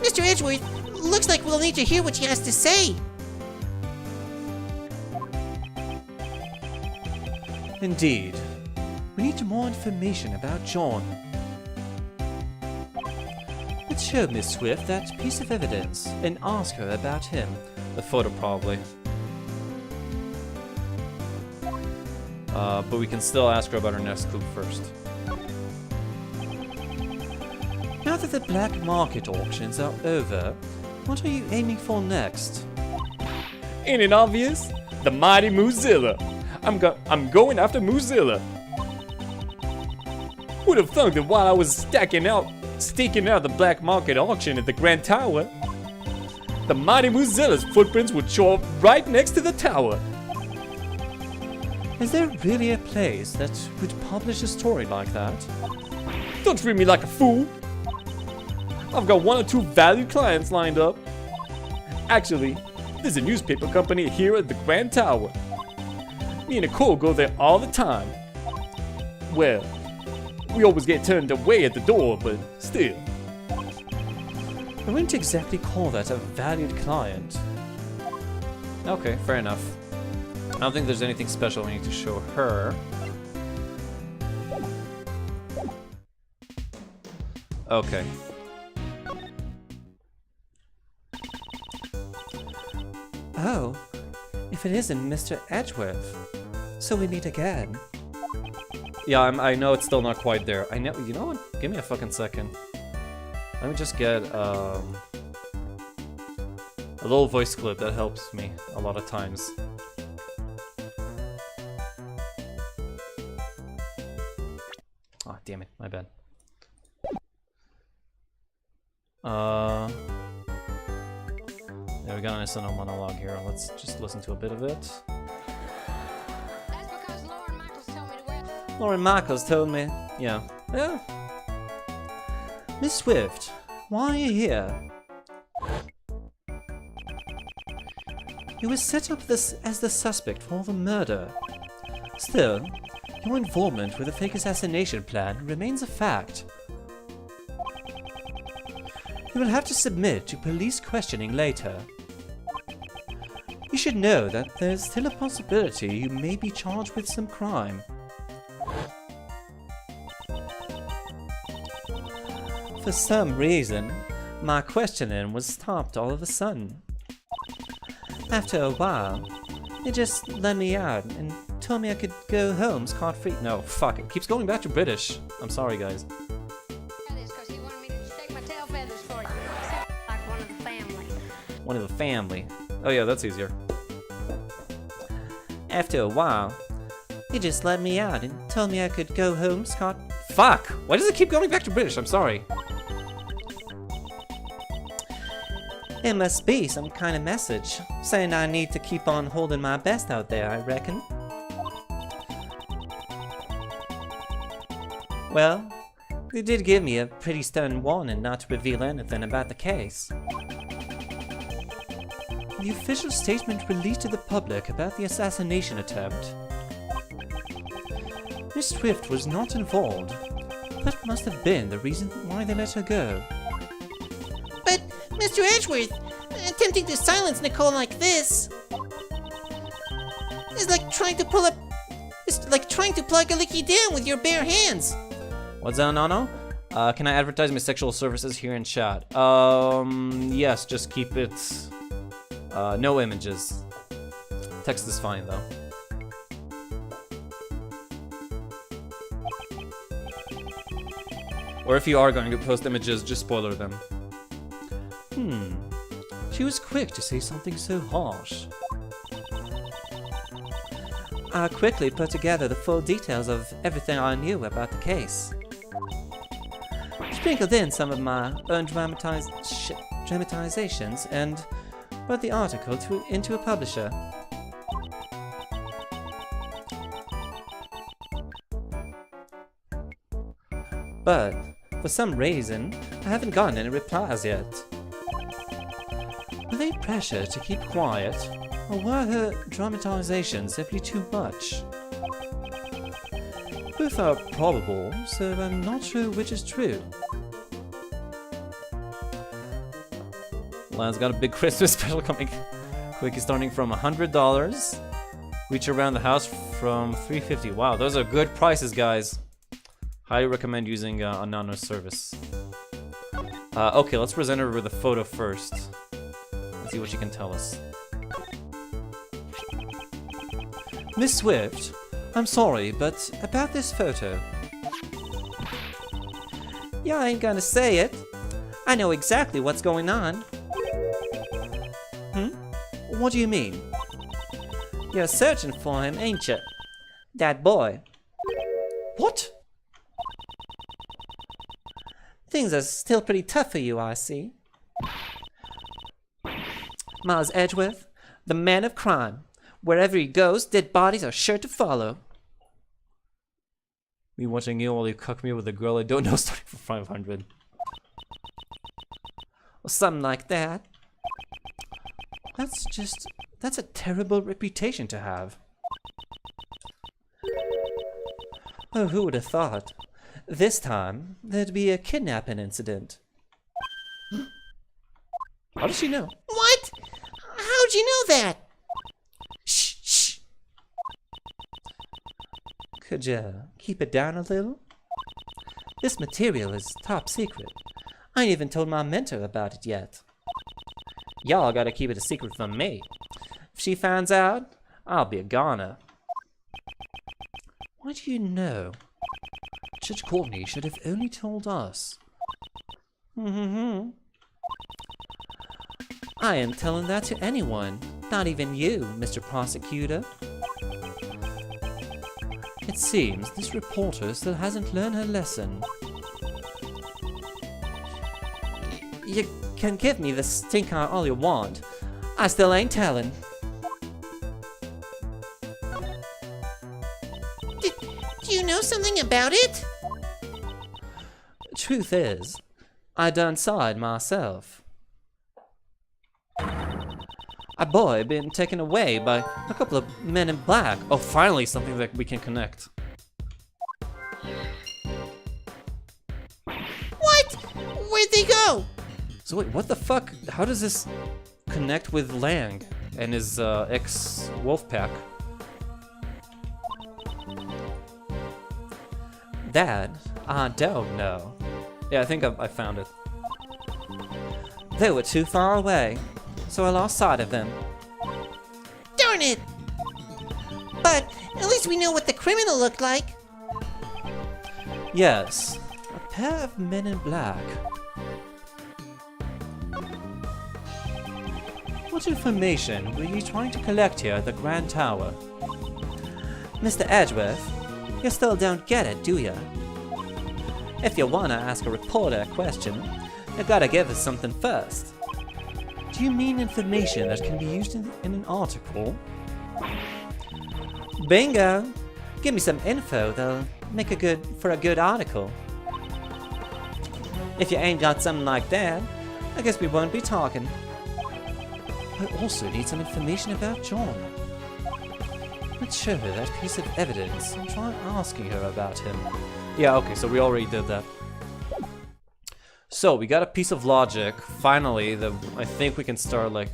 Mr. Edgeworth, looks like we'll need to hear what she has to say. Indeed. We need more information about John. Let's show Miss Swift that piece of evidence and ask her about him. The photo, probably. But we can still ask her about her next clue first. Now that the black market auctions are over, what are you aiming for next? Ain't it obvious? The mighty Mozilla. I'm going after Mozilla. Would have thunk that while I was staking out the black market auction at the Grand Tower, the mighty Mozilla's footprints would show up right next to the tower. Is there really a place that would publish a story like that? Don't treat me like a fool. I've got 1 or 2 valued clients lined up. Actually, there's a newspaper company here at the Grand Tower. Me and Nicole go there all the time. Well, we always get turned away at the door, but still. I wouldn't exactly call that a valued client. Okay, fair enough. I don't think there's anything special we need to show her. Okay. Oh, if it isn't Mr. Edgeworth. So we meet again. Yeah, I know it's still not quite there. I know. You know what? Give me a fucking second. Let me just get a little voice clip that helps me a lot of times. Ah, damn it, my bad. Yeah, we got a nice little monologue here. Let's just listen to a bit of it. That's because Lauren Michaels told me to wear. Lauren Michaels told me. Yeah. Yeah. Miss Swift, why are you here? You were set up as the suspect for the murder. Still, your involvement with the fake assassination plan remains a fact. You will have to submit to police questioning later. You should know that there's still a possibility you may be charged with some crime. For some reason, my questioning was stopped all of a sudden. After a while, they just let me out and told me I could go home scot-free. No, fuck it. Keeps going back to British. I'm sorry, guys. That is because he wanted me to shake my tail feathers for you. Like one of the family. One of the family. Oh yeah, that's easier. After a while, they just let me out and told me I could go home scot. Fuck! Why does it keep going back to British? I'm sorry. It must be some kind of message saying I need to keep on holding my best out there, I reckon. Well, they did give me a pretty stern warning not to reveal anything about the case. The official statement released to the public about the assassination attempt. Miss Swift was not involved. That must have been the reason why they let her go. But, Mr. Edgeworth, attempting to silence Nicole like this is like trying to plug a leaky dam with your bare hands. What's that, Nano? Can I advertise my sexual services here in chat? Yes, just keep it, no images. Text is fine, though. Or if you are going to post images, just spoiler them. She was quick to say something so harsh. I quickly put together the full details of everything I knew about the case. Sprinkled in some of my own dramatizations and wrote the article into a publisher. But, for some reason, I haven't gotten any replies yet. Were they pressured to keep quiet, or were her dramatizations simply too much? Both are probable, so I'm not sure which is true. Lan's got a big Christmas special coming. Quick is starting from $100. Reach around the house from $350. Wow, those are good prices, guys. Highly recommend using anonymous service. Okay, let's present her with a photo first. Let's see what she can tell us. Miss Swift, I'm sorry, but about this photo. Yeah, I ain't gonna say it. I know exactly what's going on. What do you mean? You're searching for him, ain't you? That boy. What? Things are still pretty tough for you, I see. Miles Edgeworth, the man of crime. Wherever he goes, dead bodies are sure to follow. Me watching you while you cuck me with a girl I don't know starting for 500. Or something like that. That's a terrible reputation to have. Oh, who would have thought? This time, there'd be a kidnapping incident. How does she know? What? How'd you know that? Shh, shh. Could you keep it down a little? This material is top secret. I ain't even told my mentor about it yet. Y'all gotta keep it a secret from me. If she finds out, I'll be a goner. Why do you know? Judge Courtney should have only told us. I ain't telling that to anyone. Not even you, Mr. Prosecutor. It seems this reporter still hasn't learned her lesson. You can give me the stink eye all you want. I still ain't telling. Do you know something about it? Truth is, I done saw it myself. A boy been taken away by a couple of men in black. Oh, finally something that we can connect. What? Where'd they go? So wait, what the fuck? How does this connect with Lang and his ex-wolf pack? That, I don't know. Yeah, I think I found it. They were too far away, so I lost sight of them. Darn it! But at least we know what the criminal looked like. Yes, a pair of men in black. What information were you trying to collect here at the Grand Tower? Mr. Edgeworth, you still don't get it, do ya? If you wanna ask a reporter a question, you gotta give us something first. Do you mean information that can be used in an article? Bingo! Give me some info that'll make for a good article. If you ain't got something like that, I guess we won't be talking. I also need some information about John. Let's show her that piece of evidence and try asking her about him. Yeah, okay, so we already did that. So, we got a piece of logic, finally, that I think we can start, like...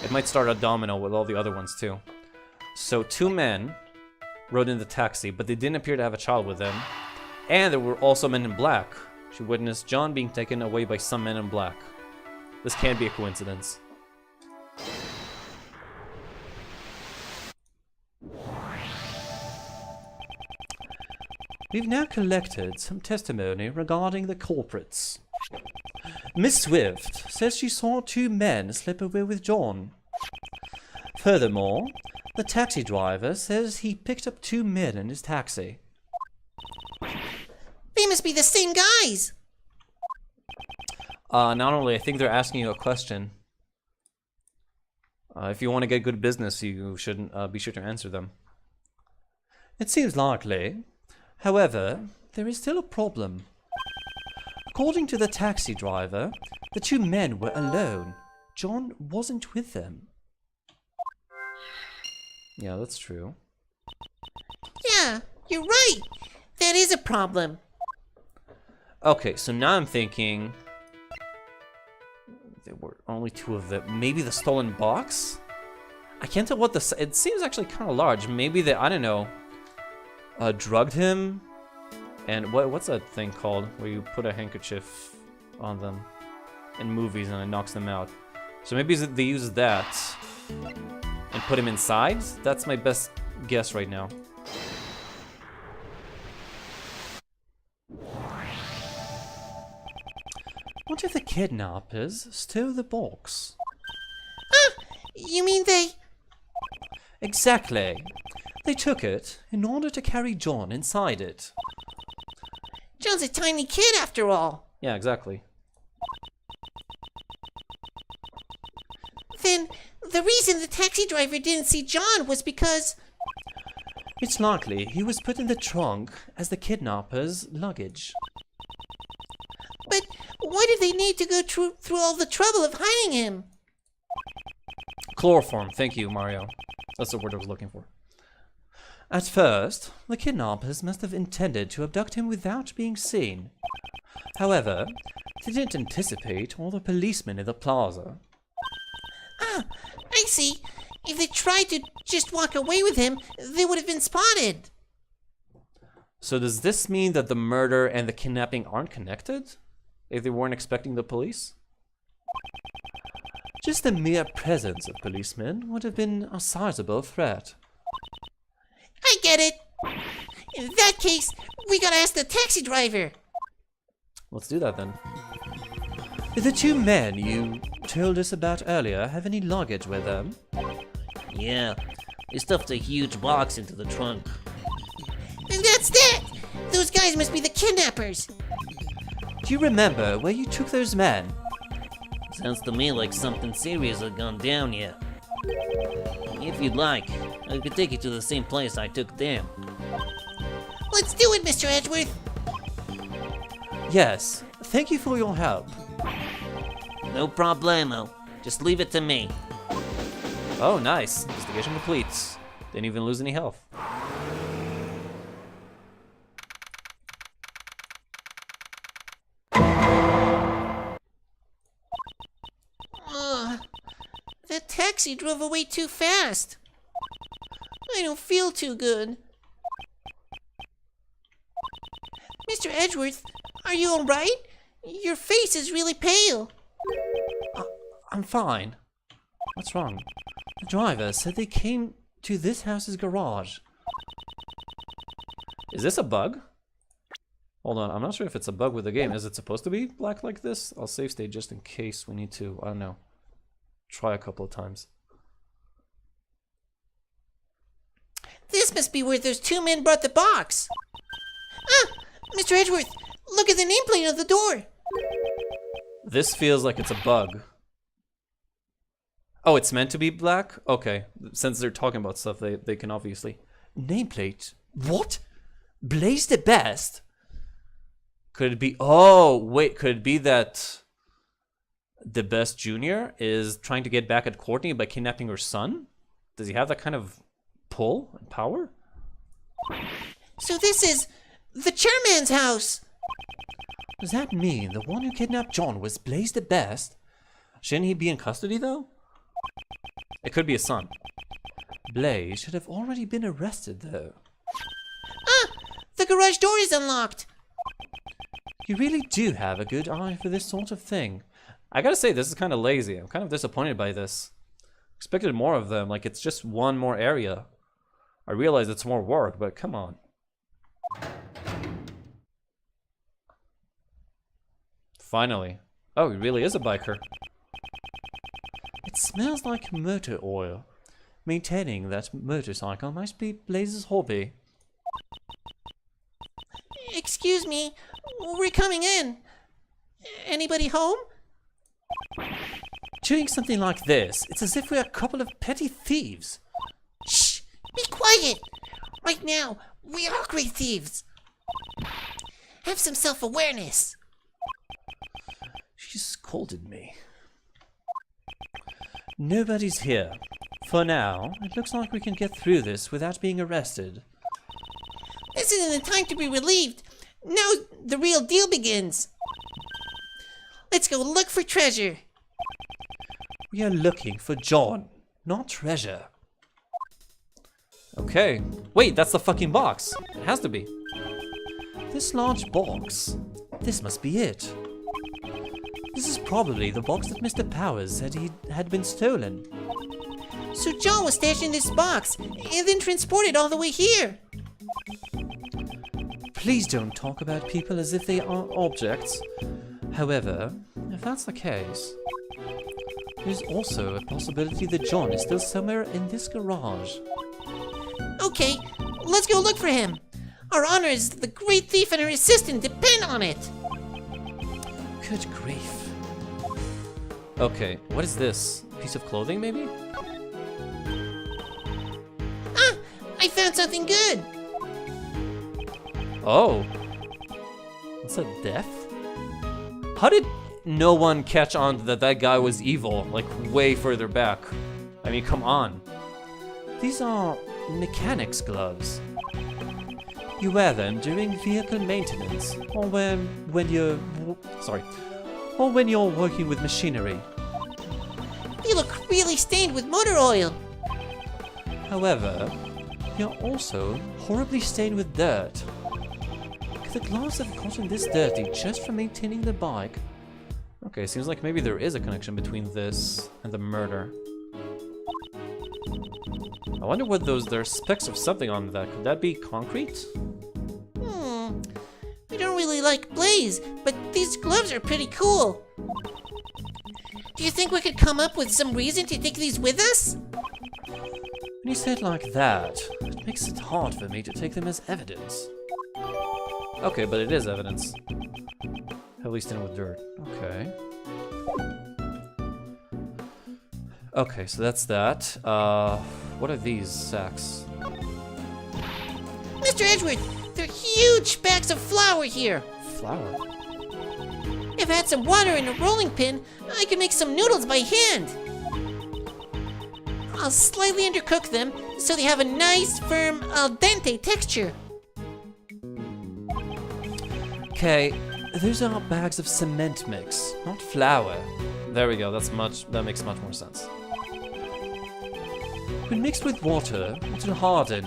It might start a domino with all the other ones, too. So, 2 men rode in the taxi, but they didn't appear to have a child with them. And there were also men in black She witnessed John being taken away by some men in black. This can't be a coincidence. We've now collected some testimony regarding the culprits. Miss Swift says she saw 2 men slip away with John. Furthermore, the taxi driver says he picked up 2 men in his taxi. They must be the same guys. Not only, I think they're asking you a question. If you want to get good business, you should be sure to answer them. It seems likely. However, there is still a problem. According to the taxi driver, the 2 men were alone. John wasn't with them. Yeah, that's true. Yeah, you're right. That is a problem. Okay, so now I'm thinking there were only 2 of them. Maybe the stolen box? I can't tell what the... It seems actually kind of large. Maybe they, I don't know, drugged him. And what's that thing called where you put a handkerchief on them in movies and it knocks them out? So maybe they use that and put him inside? That's my best guess right now. What if the kidnappers stole the box? You mean they... Exactly. They took it in order to carry John inside it. John's a tiny kid after all. Yeah, exactly. Then the reason the taxi driver didn't see John was because... It's likely he was put in the trunk as the kidnappers' luggage. But why did they need to go through all the trouble of hiding him? Chloroform, thank you, Mario. That's the word I was looking for. At first, the kidnappers must have intended to abduct him without being seen. However, they didn't anticipate all the policemen in the plaza. Ah, I see. If they tried to just walk away with him, they would have been spotted. So does this mean that the murder and the kidnapping aren't connected? If they weren't expecting the police? Just the mere presence of policemen would have been a sizable threat. I get it. In that case, we gotta ask the taxi driver. Let's do that then. Did the 2 men you told us about earlier have any luggage with them? Yeah, they stuffed a huge box into the trunk. And that's that. Those guys must be the kidnappers. Do you remember where you took those men? Sounds to me like something serious had gone down here. If you'd like, I could take you to the same place I took them. Let's do it, Mr. Edgeworth. Yes, thank you for your help. No problemo. Just leave it to me. Oh, nice. Investigation complete. Didn't even lose any health. That taxi drove away too fast. I don't feel too good. Mr. Edgeworth, are you alright? Your face is really pale. I'm fine. What's wrong? The driver said they came to this house's garage. Is this a bug? Hold on, I'm not sure if it's a bug with the game. Is it supposed to be black like this? I'll save state just in case we need to, I don't know, try a couple of times. This must be where those 2 men brought the box. Ah! Mr. Edgeworth, look at the nameplate on the door. This feels like it's a bug. Oh, it's meant to be black? Okay, since they're talking about stuff, they can obviously... Nameplate? What? Blaze the best? Could it be... Oh, wait, could it be that the best junior is trying to get back at Courtney by kidnapping her son? Does he have that kind of pull and power? So this is the chairman's house. Does that mean the one who kidnapped John was Blaze the best? Shouldn't he be in custody, though? It could be his son. Blaze should have already been arrested, though. Ah! The garage door is unlocked. You really do have a good eye for this sort of thing. I gotta say, this is kind of lazy. I'm kind of disappointed by this. Expected more of them. Like, it's just one more area. I realize it's more work, but come on. Finally. Oh, he really is a biker. It smells like motor oil. Maintaining that motorcycle must be Blaze's hobby. Excuse me, we're coming in. Anybody home? Doing something like this, it's as if we're a couple of petty thieves. Shh! Be quiet! Right now, we are great thieves. Have some self-awareness. She scolded me. Nobody's here. For now, it looks like we can get through this without being arrested. This isn't the time to be relieved. Now the real deal begins. Let's go look for treasure. We are looking for John, not treasure. Okay. Wait, that's the fucking box. It has to be. This large box. This must be it. This is probably the box that Mr. Powers said he had been stolen. So John was stashed in this box and then transported all the way here. Please don't talk about people as if they are objects. However, if that's the case, there's also a possibility that John is still somewhere in this garage. Okay, let's go look for him. Our honor as the great thief and her assistant depend on it. Good grief. Okay, what is this? Piece of clothing, maybe? Ah, I found something good. Oh. What's a death? How did no one catch on that that guy was evil, like way further back? I mean, come on. These are mechanics gloves. You wear them during vehicle maintenance, or when you're working with machinery. You look really stained with motor oil. However, you're also horribly stained with dirt. Could the gloves have gotten this dirty just from maintaining the bike? Okay, seems like maybe there is a connection between this and the murder. I wonder what there are specks of something on that. Could that be concrete? I don't really like Blaze, but these gloves are pretty cool. Do you think we could come up with some reason to take these with us? When you say it like that, it makes it hard for me to take them as evidence. Okay, but it is evidence. Heavily stained with dirt. Okay. Okay, so that's that. What are these sacks? Mr. Edgeworth, there are huge bags of flour here. Flour? If I had some water and a rolling pin, I could make some noodles by hand. I'll slightly undercook them so they have a nice, firm, al dente texture. Okay, those are bags of cement mix, not flour. There we go. That makes much more sense. When mixed with water, it'll harden.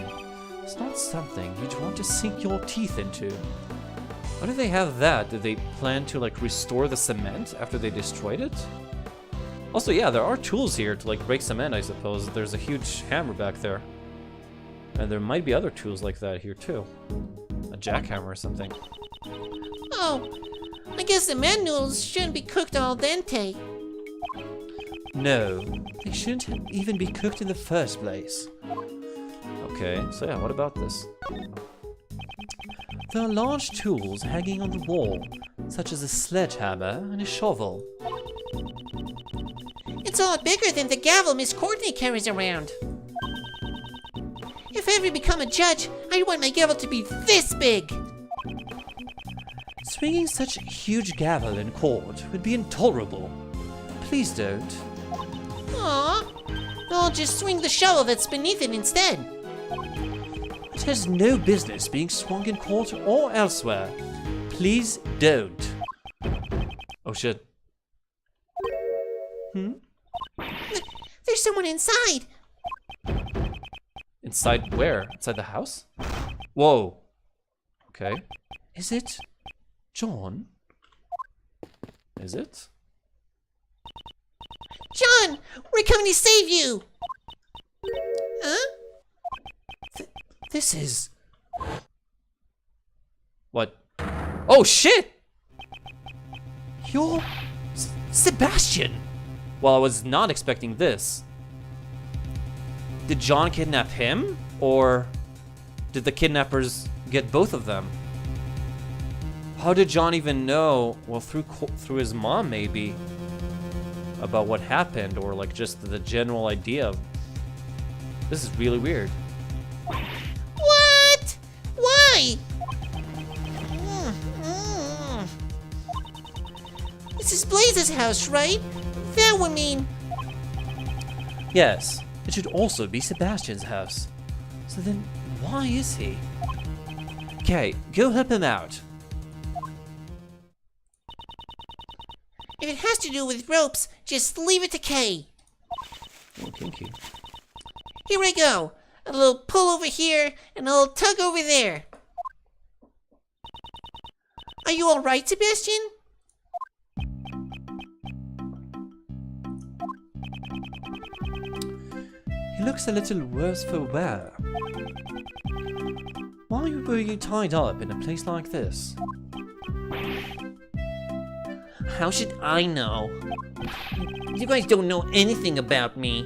It's not something you'd want to sink your teeth into. Why do they have that? Did they plan to like restore the cement after they destroyed it? Also, yeah, there are tools here to like break cement, I suppose. There's a huge hammer back there. And there might be other tools like that here too. A jackhammer or something. Oh, I guess the cement noodles shouldn't be cooked al dente. No, they shouldn't even be cooked in the first place. Okay, so yeah, what about this? There are large tools hanging on the wall, such as a sledgehammer and a shovel. It's a lot bigger than the gavel Miss Courtney carries around. If I ever become a judge, I want my gavel to be this big. Swinging such a huge gavel in court would be intolerable. Please don't. Aw, I'll just swing the shovel that's beneath it instead. It has no business being swung in court or elsewhere. Please don't. Oh shit. There's someone inside. Inside where? Inside the house? Whoa. Okay. Is it John? is it? John, we're coming to save you! Huh? This is... What? Oh shit! You're... Sebastian! Well, I was not expecting this. Did John kidnap him? Or did the kidnappers get both of them? How did John even know? Well, through his mom, maybe. About what happened, or like just the general idea of... This is really weird. What? Why? This is Blaze's house, right? That would mean... Yes, it should also be Sebastian's house. So then, why is he? Okay, go help him out. If it has to do with ropes, just leave it to Kay. Oh, kinky. Here I go. A little pull over here, and a little tug over there. Are you alright, Sebastian? He looks a little worse for wear. Why were you tied up in a place like this? How should I know? You guys don't know anything about me.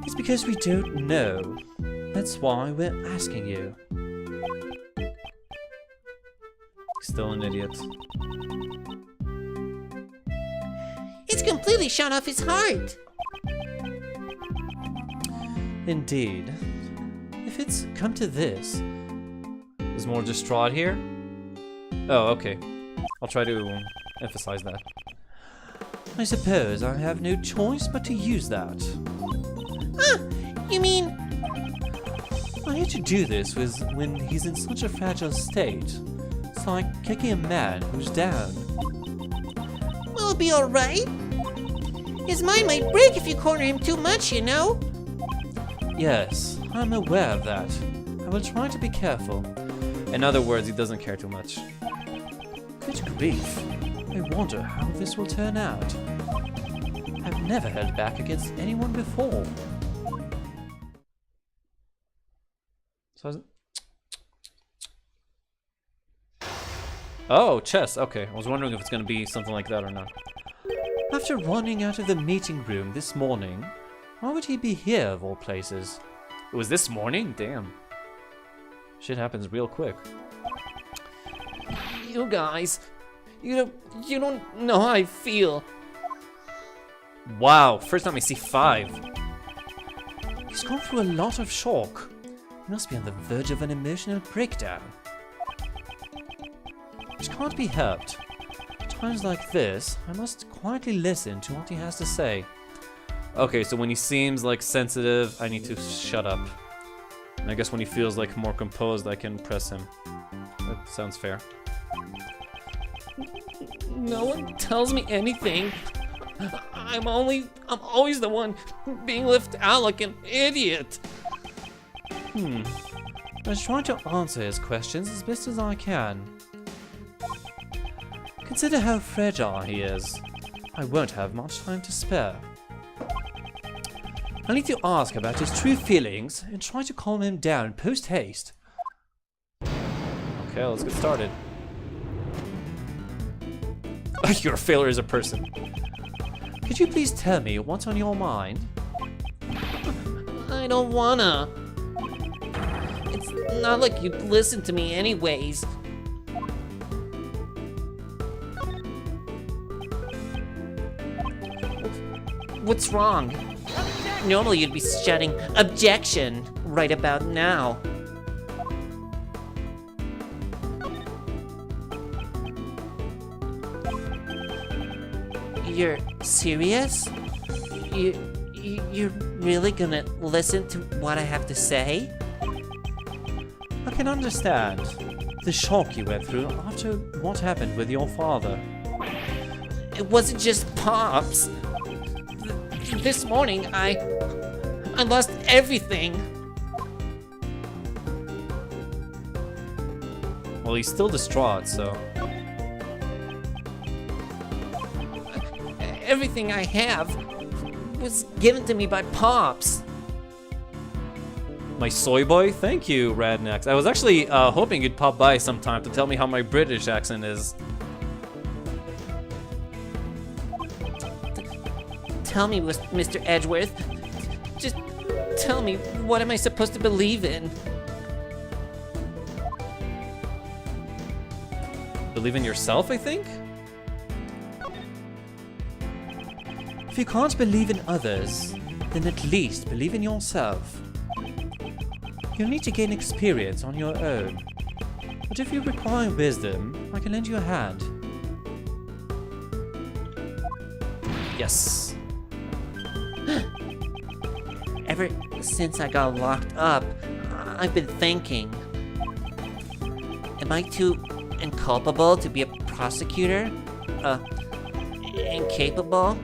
It's because we don't know. That's why we're asking you. Still an idiot. It's completely shot off his heart. Indeed. If it's come to this, Is more distraught here? Oh, okay. I'll try to emphasize that. I suppose I have no choice but to use that. You mean... I hate to do this when he's in such a fragile state. It's like kicking a man who's down. Will it be alright? His mind might break if you corner him too much, you know? Yes, I'm aware of that. I will try to be careful. In other words, he doesn't care too much. Good grief. I wonder how this will turn out. I've never held back against anyone before. So oh, chess. Okay, I was wondering if it's gonna be something like that or not. After running out of the meeting room this morning, why would he be here of all places? It was this morning? Damn. Shit happens real quick. You guys, you don't know how I feel. Wow, first time I see 5. He's gone through a lot of shock. He must be on the verge of an emotional breakdown. Which can't be helped. At times like this, I must quietly listen to what he has to say. Okay, so when he seems like sensitive, I need to shut up. And I guess when he feels like more composed, I can press him. That sounds fair. No one tells me anything. I'm always the one being left out like an idiot. I was trying to answer his questions as best as I can. Consider how fragile he is. I won't have much time to spare. I need to ask about his true feelings and try to calm him down post-haste. Okay, let's get started. You're a failure as a person. Could you please tell me what's on your mind? I don't wanna. It's not like you'd listen to me anyways. What's wrong? Normally you'd be shouting objection right about now. You're serious? You're really gonna listen to what I have to say? I can understand the shock you went through after what happened with your father. It wasn't just Pops. This morning, I lost everything. Well, he's still distraught, so... everything I have was given to me by Pops. My soy boy? Thank you, Radnax. I was actually hoping you'd pop by sometime to tell me how my British accent is. Tell me, Mr. Edgeworth. Just tell me, what am I supposed to believe in? Believe in yourself, I think? If you can't believe in others, then at least believe in yourself. You'll need to gain experience on your own. But if you require wisdom, I can lend you a hand. Yes. Ever since I got locked up, I've been thinking. Am I too inculpable to be a prosecutor? Incapable?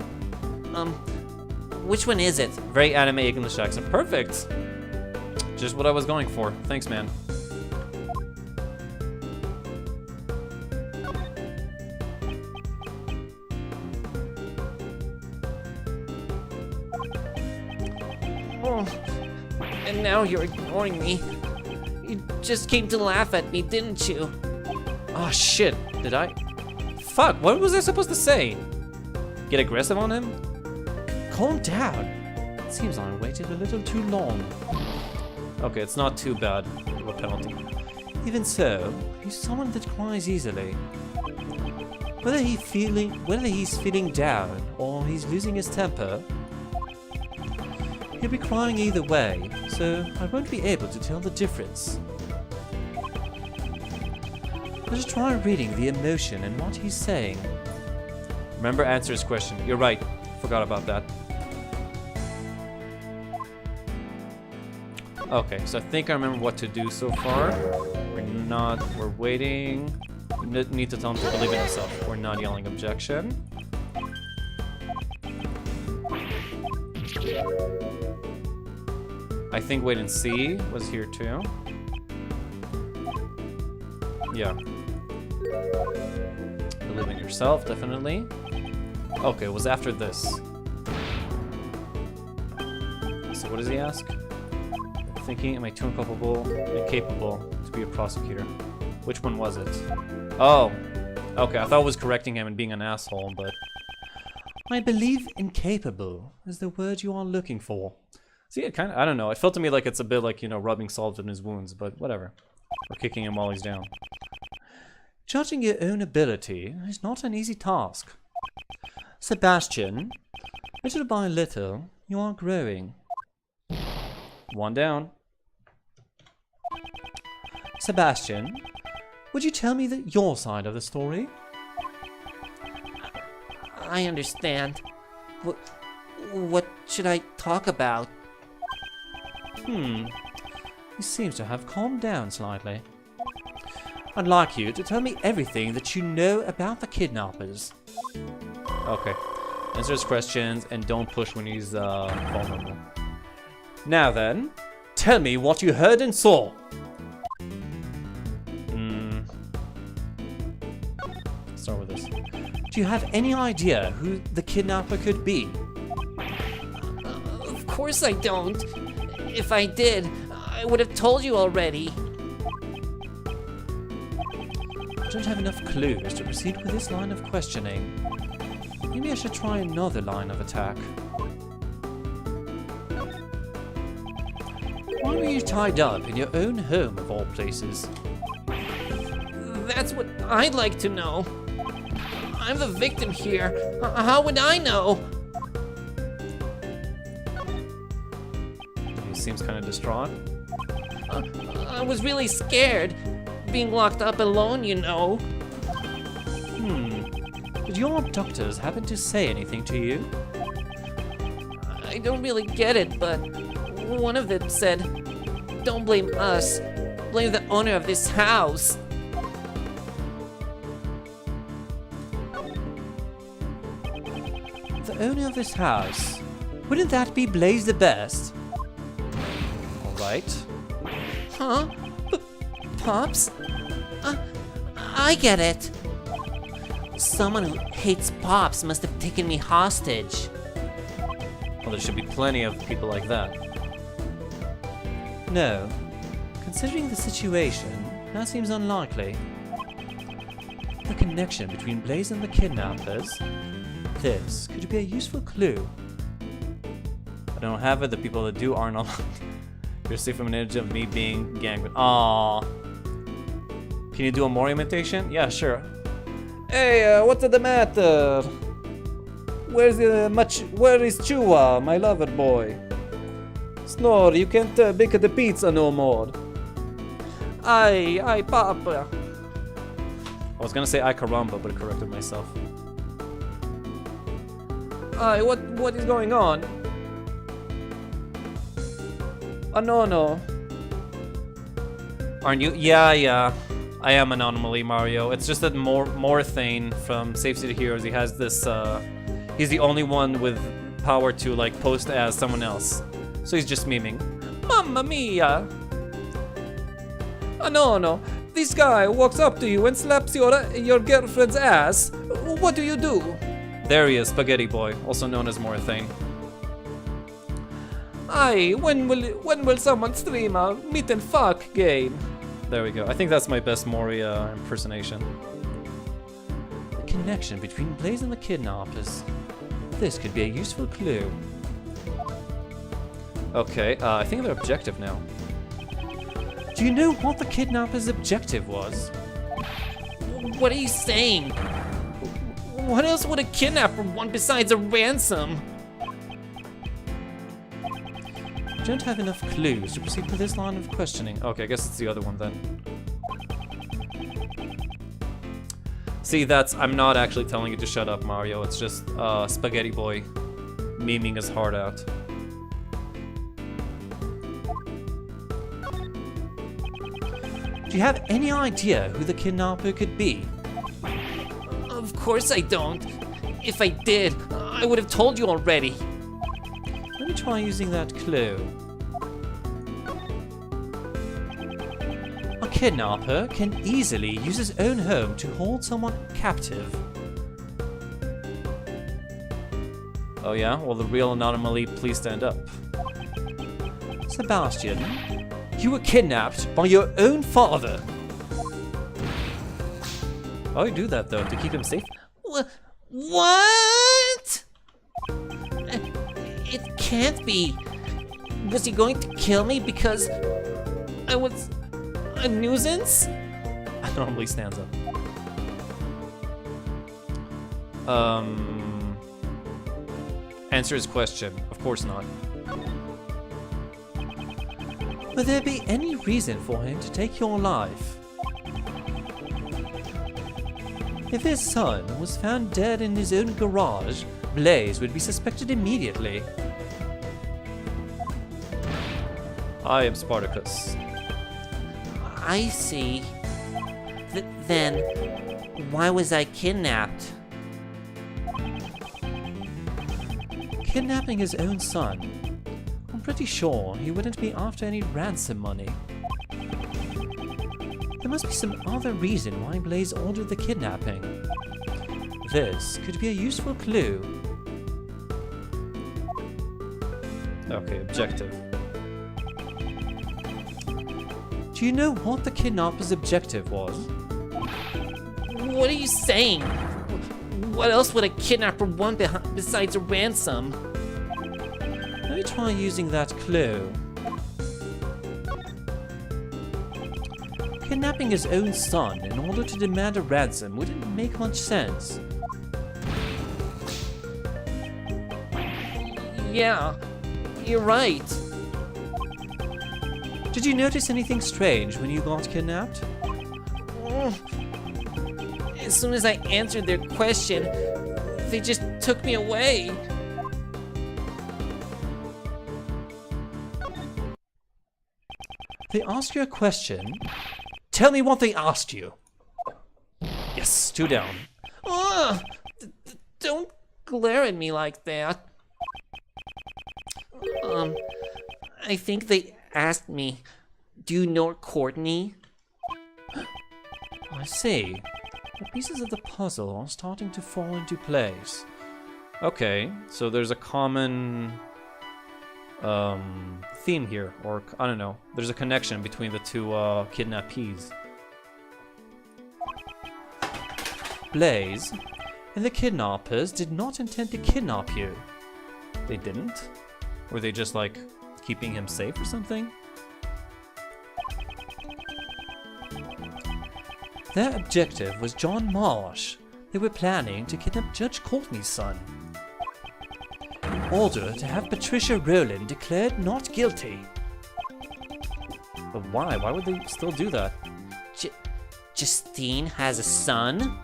Which one is it? Very anime English accent. Perfect. Just what I was going for. Thanks, man. Oh, and now you're ignoring me. You just came to laugh at me, didn't you? Oh shit, did I? Fuck, what was I supposed to say? Get aggressive on him? Calm down. It seems I waited a little too long. Okay, it's not too bad of a penalty. Even so, he's someone that cries easily. Whether he's feeling down or he's losing his temper, he'll be crying either way, so I won't be able to tell the difference. Let's try reading the emotion in what he's saying. Remember, answer his question. You're right. Forgot about that. Okay, so I think I remember what to do so far. We're waiting. We need to tell him to believe in himself. We're not yelling objection. I think wait and see was here too. Yeah. Believe in yourself, definitely. Okay, it was after this. So what does he ask? Thinking, am I too incapable to be a prosecutor? Which one was it? Oh, okay, I thought it was correcting him and being an asshole, but... I believe incapable is the word you are looking for. See, it kind of, I don't know, it felt to me like it's a bit like, you know, rubbing salt in his wounds, but whatever. Or kicking him while he's down. Judging your own ability is not an easy task. Sebastian, little by little, you are growing. One down. Sebastian, would you tell me your side of the story? I understand. What should I talk about? He seems to have calmed down slightly. I'd like you to tell me everything that you know about the kidnappers. Okay. Answer his questions and don't push when he's vulnerable. Now then, tell me what you heard and saw. Start with this. Do you have any idea who the kidnapper could be? Of course I don't. If I did, I would have told you already. I don't have enough clues to proceed with this line of questioning. Maybe I should try another line of attack. Why were you tied up in your own home of all places? That's what I'd like to know. I'm the victim here. How would I know? He seems kind of distraught. I was really scared. Being locked up alone, you know. Did your abductors happen to say anything to you? I don't really get it, but one of them said, "Don't blame us. Blame the owner of this house." The owner of this house. Wouldn't that be Blaze the Best? Alright. Huh? Pops? I get it. Someone who hates Pops must have taken me hostage. Well, there should be plenty of people like that. No. Considering the situation, that seems unlikely. The connection between Blaze and the kidnappers? This could be a useful clue. I don't have it. The people that do are not. You're safe from an edge of me being ganged. Aww. Can you do a more imitation? Yeah, sure. Hey, what's the matter? Where is Chua, my lover boy? Snore, you can't bake the pizza no more. Ay, papa. I was gonna say ay caramba, but I corrected myself. Ay, what is going on? Oh, no. Aren't you? Yeah. I am an anomaly, Mario. It's just that Morthane from Safe City Heroes, he has this, he's the only one with power to, like, post as someone else. So he's just memeing. Mamma mia! Oh, no. This guy walks up to you and slaps your girlfriend's ass. What do you do? There he is, Spaghetti Boy, also known as Morthane. Aye, when will someone stream a meet and fuck game? There we go. I think that's my best Moria impersonation. The connection between Blaze and the kidnappers. This could be a useful clue. Okay, I think they're objective now. Do you know what the kidnappers' objective was? What are you saying? What else would a kidnapper want besides a ransom? Don't have enough clues to proceed with this line of questioning. Okay, I guess it's the other one then. See, I'm not actually telling you to shut up, Mario. It's just Spaghetti Boy memeing his heart out. Do you have any idea who the kidnapper could be? Of course I don't. If I did, I would have told you already. Let me try using that clue. A kidnapper can easily use his own home to hold someone captive. Oh yeah? Well, the real anomaly, please stand up. Sebastian, you were kidnapped by your own father. Oh, you do that though, to keep him safe? What? It can't be. Was he going to kill me because I was a nuisance? Anomaly stands up. Answer his question. Of course not. Would there be any reason for him to take your life? If his son was found dead in his own garage, Blaze would be suspected immediately. I am Spartacus. I see. Then, why was I kidnapped? Kidnapping his own son. I'm pretty sure he wouldn't be after any ransom money. There must be some other reason why Blaze ordered the kidnapping. This could be a useful clue. Okay, objective. Do you know what the kidnapper's objective was? What are you saying? What else would a kidnapper want besides a ransom? Let me try using that clue. Kidnapping his own son in order to demand a ransom wouldn't make much sense. Yeah, you're right. Did you notice anything strange when you got kidnapped? As soon as I answered their question, they just took me away. They asked you a question. Tell me what they asked you. Yes, 2 down. Don't glare at me like that. I think they asked me, do you know Courtney? I see. The pieces of the puzzle are starting to fall into place. Okay, so there's a common theme here, or I don't know. There's a connection between the two kidnappees. Blaze and the kidnappers did not intend to kidnap you. They didn't? Were they just like keeping him safe or something? Their objective was John Marsh. They were planning to kidnap Judge Courtney's son, in order to have Patricia Rowland declared not guilty. But why? Why would they still do that? Justine has a son?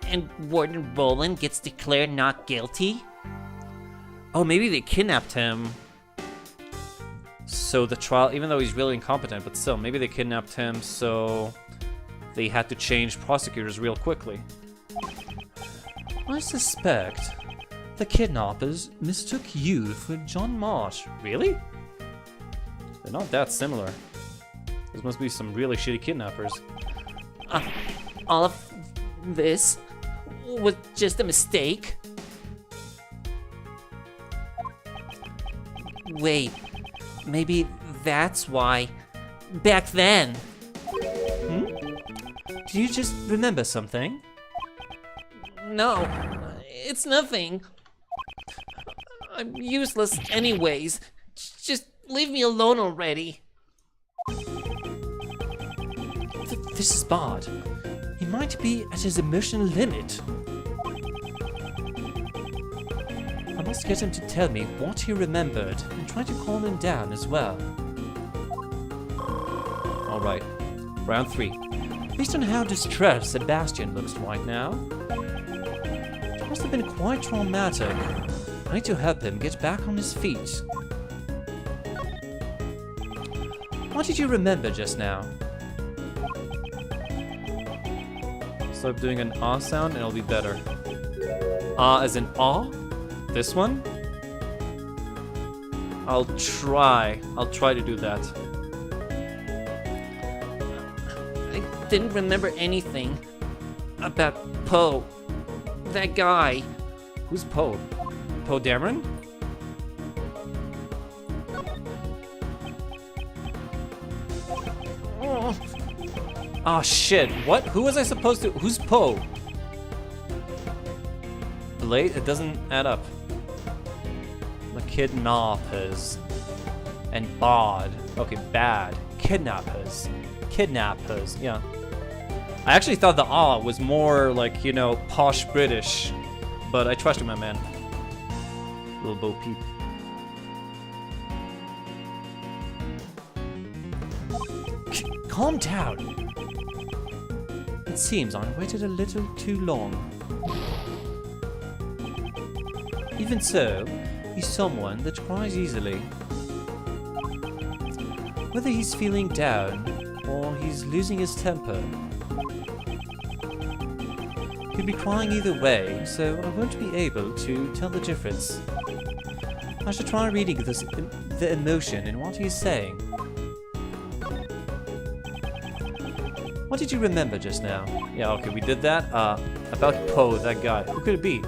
And Warden Rowland gets declared not guilty? Oh, maybe they kidnapped him. So the trial, even though he's really incompetent, but still, maybe they kidnapped him so they had to change prosecutors real quickly. I suspect the kidnappers mistook you for John Marsh. Really? They're not that similar. Those must be some really shitty kidnappers. All of this was just a mistake? Wait, maybe that's why. Back then. Do you just remember something? No, it's nothing. I'm useless anyways. Just leave me alone already. This is Bard. He might be at his emotional limit. I must get him to tell me what he remembered and try to calm him down as well. Alright, round 3. Based on how distressed Sebastian looks right now, it must have been quite traumatic. I need to help him get back on his feet. What did you remember just now? Start doing an ah sound and it'll be better. Ah as in ah? This one? I'll try to do that. I didn't remember anything about Poe. That guy. Who's Poe? Poe Dameron? Oh shit, what? Who was I supposed to? Who's Poe? Blade? It doesn't add up. The kidnappers. And Bod. Okay, bad. Kidnappers. Kidnappers, yeah. I actually thought the ah was more like, you know, posh British. But I trust you, my man. Little Bo Peep. Calm down. It seems I waited a little too long. Even so, he's someone that cries easily. Whether he's feeling down or he's losing his temper, he'll be crying either way, so I won't be able to tell the difference. I should try reading the emotion in what he's saying. What did you remember just now? Yeah, okay, we did that. About Poe, that guy. Who could it be?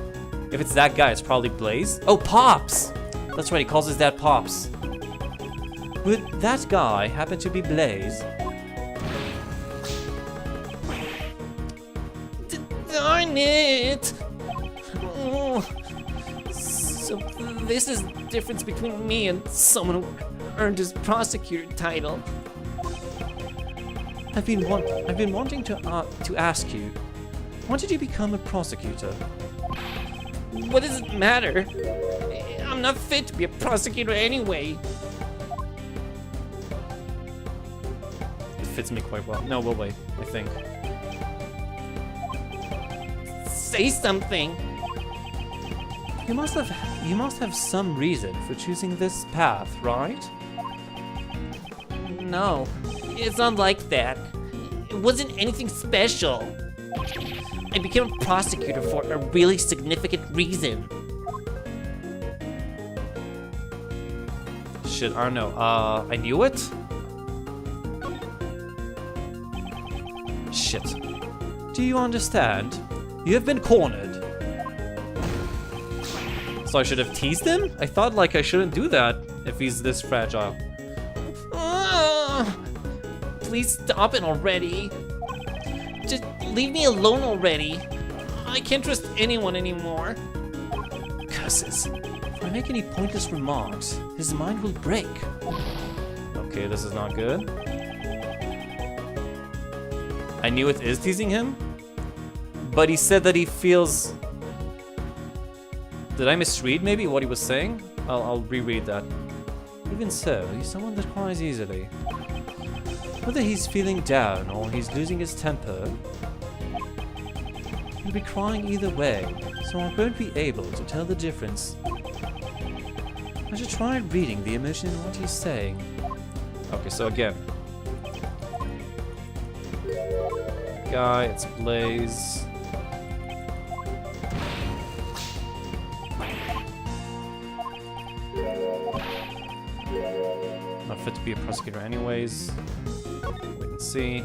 If it's that guy, it's probably Blaze. Oh, Pops! That's right, he calls his dad Pops. Would that guy happen to be Blaze? Darn it! Oh. So this is the difference between me and someone who earned his prosecutor title. I've been wanting to ask you, why did you become a prosecutor? What does it matter? I'm not fit to be a prosecutor anyway. It fits me quite well. No, we'll wait, I think. Say something. You must have some reason for choosing this path, right? No, it's not like that. It wasn't anything special. I became a prosecutor for a really significant reason. Shit, I don't know. I knew it? Shit. Do you understand? You have been cornered. So I should have teased him? I thought like I shouldn't do that if he's this fragile. Please stop it already. Just leave me alone already. I can't trust anyone anymore. Curses. If I make any pointless remarks, his mind will break. Okay, this is not good. I knew it is teasing him, but he said that he feels... Did I misread maybe what he was saying? I'll reread that. Even so, he's someone that cries easily. Whether he's feeling down or he's losing his temper, he'll be crying either way, so I won't be able to tell the difference. I should try reading the emotion in what he's saying. Okay, so again. Guy, it's Blaze. Not fit to be a prosecutor anyways. Wait and see.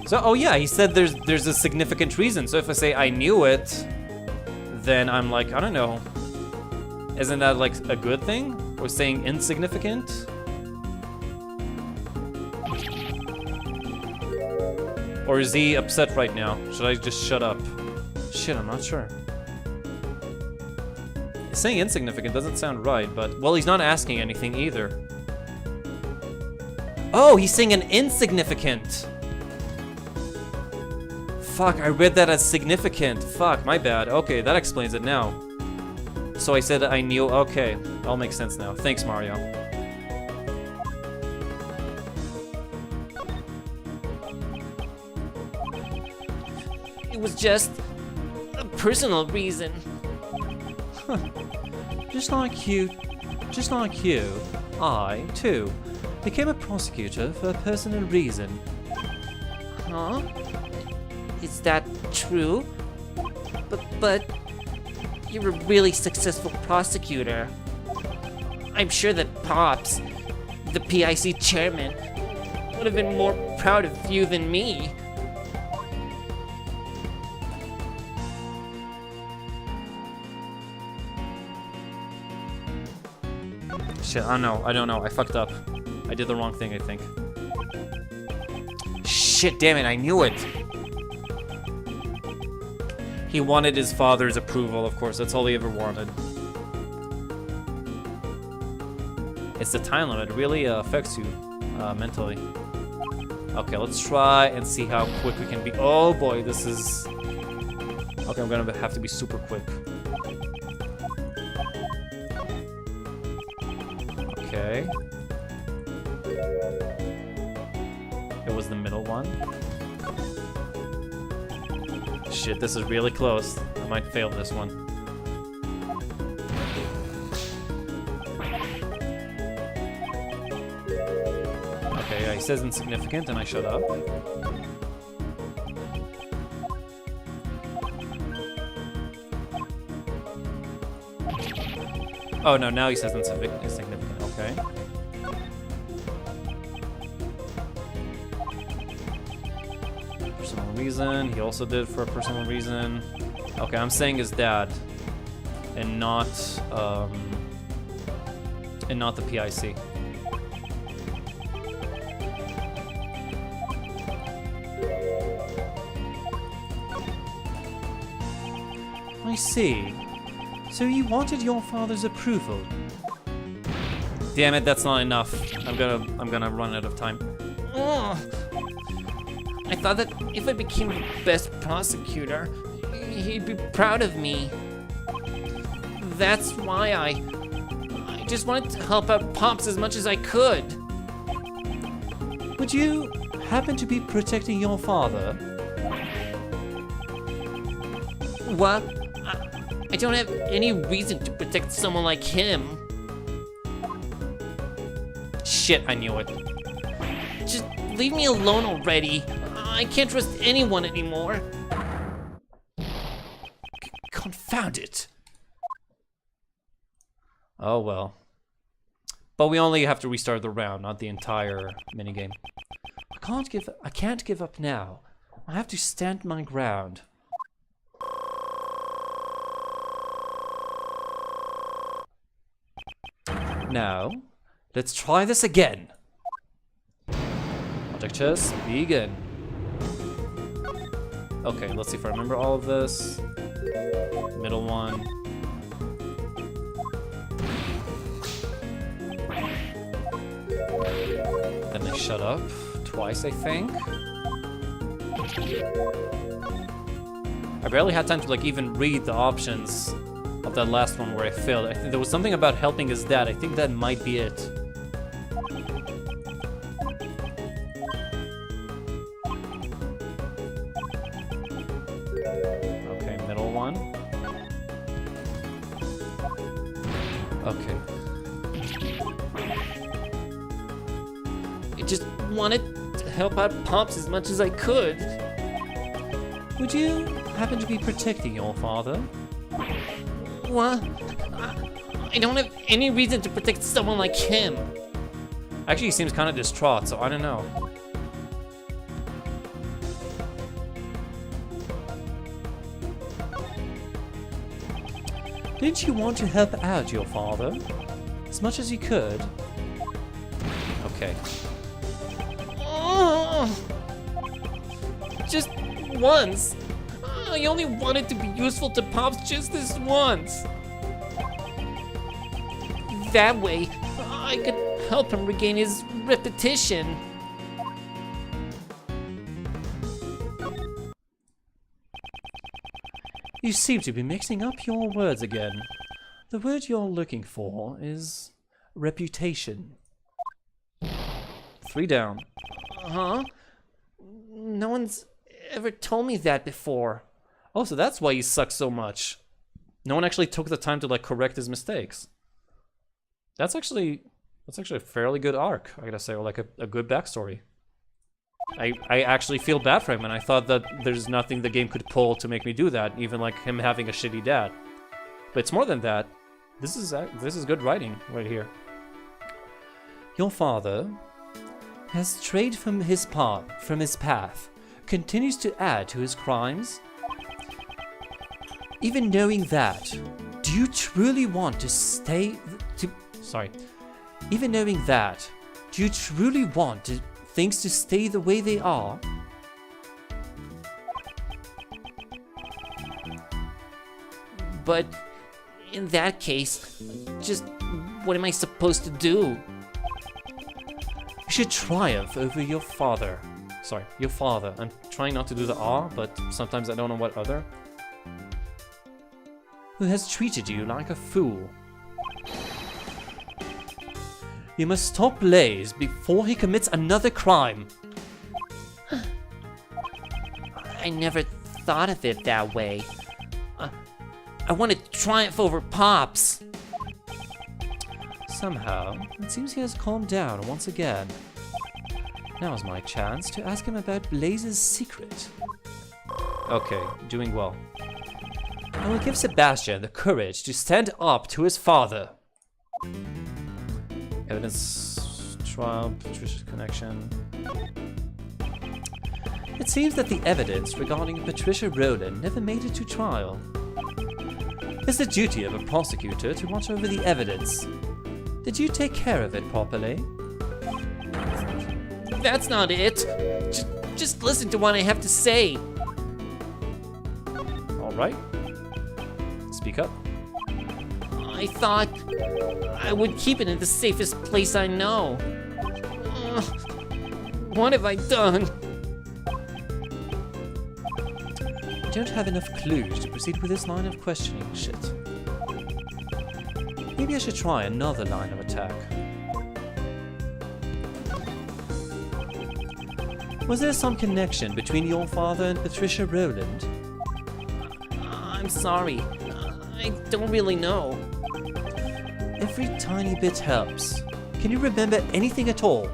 So, oh yeah, he said there's a significant reason. So if I say I knew it, then I'm like, I don't know. Isn't that like a good thing? Or saying insignificant? Or is he upset right now? Should I just shut up? Shit, I'm not sure. Saying insignificant doesn't sound right, but... Well, he's not asking anything either. Oh, he's saying an insignificant! Fuck, I read that as significant. Fuck, my bad. Okay, that explains it now. So I said I knew... Okay, all makes sense now. Thanks, Mario. It was just a personal reason. Just like you, I, too, became a prosecutor for a personal reason. Huh? Is that true? But you're a really successful prosecutor. I'm sure that Pops, the PIC chairman, would have been more proud of you than me. Shit, I don't know. I fucked up. I did the wrong thing, I think. Shit, damn it, I knew it! He wanted his father's approval, of course. That's all he ever wanted. It's the time limit. It really affects you mentally. Okay, let's try and see how quick we can be. Oh boy, this is... Okay, I'm gonna have to be super quick. Okay. It was the middle one. Shit, this is really close. I might fail this one. Okay, yeah, he says insignificant and I shut up. Oh no, now he says insignificant. Okay. Personal reason. He also did for a personal reason. Okay, I'm saying his dad, and not the PIC. I see. So you wanted your father's approval? Damn it, that's not enough. I'm gonna run out of time. Oh, I thought that if I became the best prosecutor, he'd be proud of me. That's why I just wanted to help out Pops as much as I could. Would you happen to be protecting your father? What? I don't have any reason to protect someone like him. Shit, I knew it. Just leave me alone already. I can't trust anyone anymore. Confound it! Oh well. But we only have to restart the round, not the entire minigame. I can't give up now. I have to stand my ground. Now, let's try this again. Contact chess, begin. Okay, let's see if I remember all of this. Middle one. Then they shut up twice, I think. I barely had time to like even read the options of that last one where I failed. I think there was something about helping his dad. I think that might be it. Okay, middle one. Okay. I just wanted to help out Pops as much as I could. Would you happen to be protecting your father? What? I don't have any reason to protect someone like him. Actually, he seems kind of distraught, so I don't know. Didn't you want to help out your father? As much as you could? Okay. Just once. I only wanted to be useful to Pops just this once. That way, I could help him regain his reputation. You seem to be mixing up your words again. The word you're looking for is reputation. 3 down. Huh? No one's ever told me that before. Oh, so that's why he sucks so much. No one actually took the time to like correct his mistakes. That's actually a fairly good arc, I gotta say, or like a good backstory. I actually feel bad for him, and I thought that there's nothing the game could pull to make me do that, even like him having a shitty dad. But it's more than that. This is good writing right here. Your father has strayed from his path, continues to add to his crimes. Even knowing that, do you truly want to Even knowing that, do you truly want things to stay the way they are? But in that case, just what am I supposed to do? You should triumph over your father. Sorry, your father. I'm trying not to do the R, but sometimes I don't know what other. Who has treated you like a fool. You must stop Blaze before he commits another crime. I never thought of it that way. I want to triumph over Pops. Somehow, it seems he has calmed down once again. Now is my chance to ask him about Blaze's secret. Okay, doing well. I will give Sebastian the courage to stand up to his father. Evidence, trial, Patricia's connection. It seems that the evidence regarding Patricia Rowland never made it to trial. It's the duty of a prosecutor to watch over the evidence. Did you take care of it properly? That's not it. Just listen to what I have to say. All right. Speak up. I thought I would keep it in the safest place I know. What have I done? I don't have enough clues to proceed with this line of questioning. Shit. Maybe I should try another line of attack. Was there some connection between your father and Patricia Rowland? I'm sorry. I don't really know. Every tiny bit helps. Can you remember anything at all?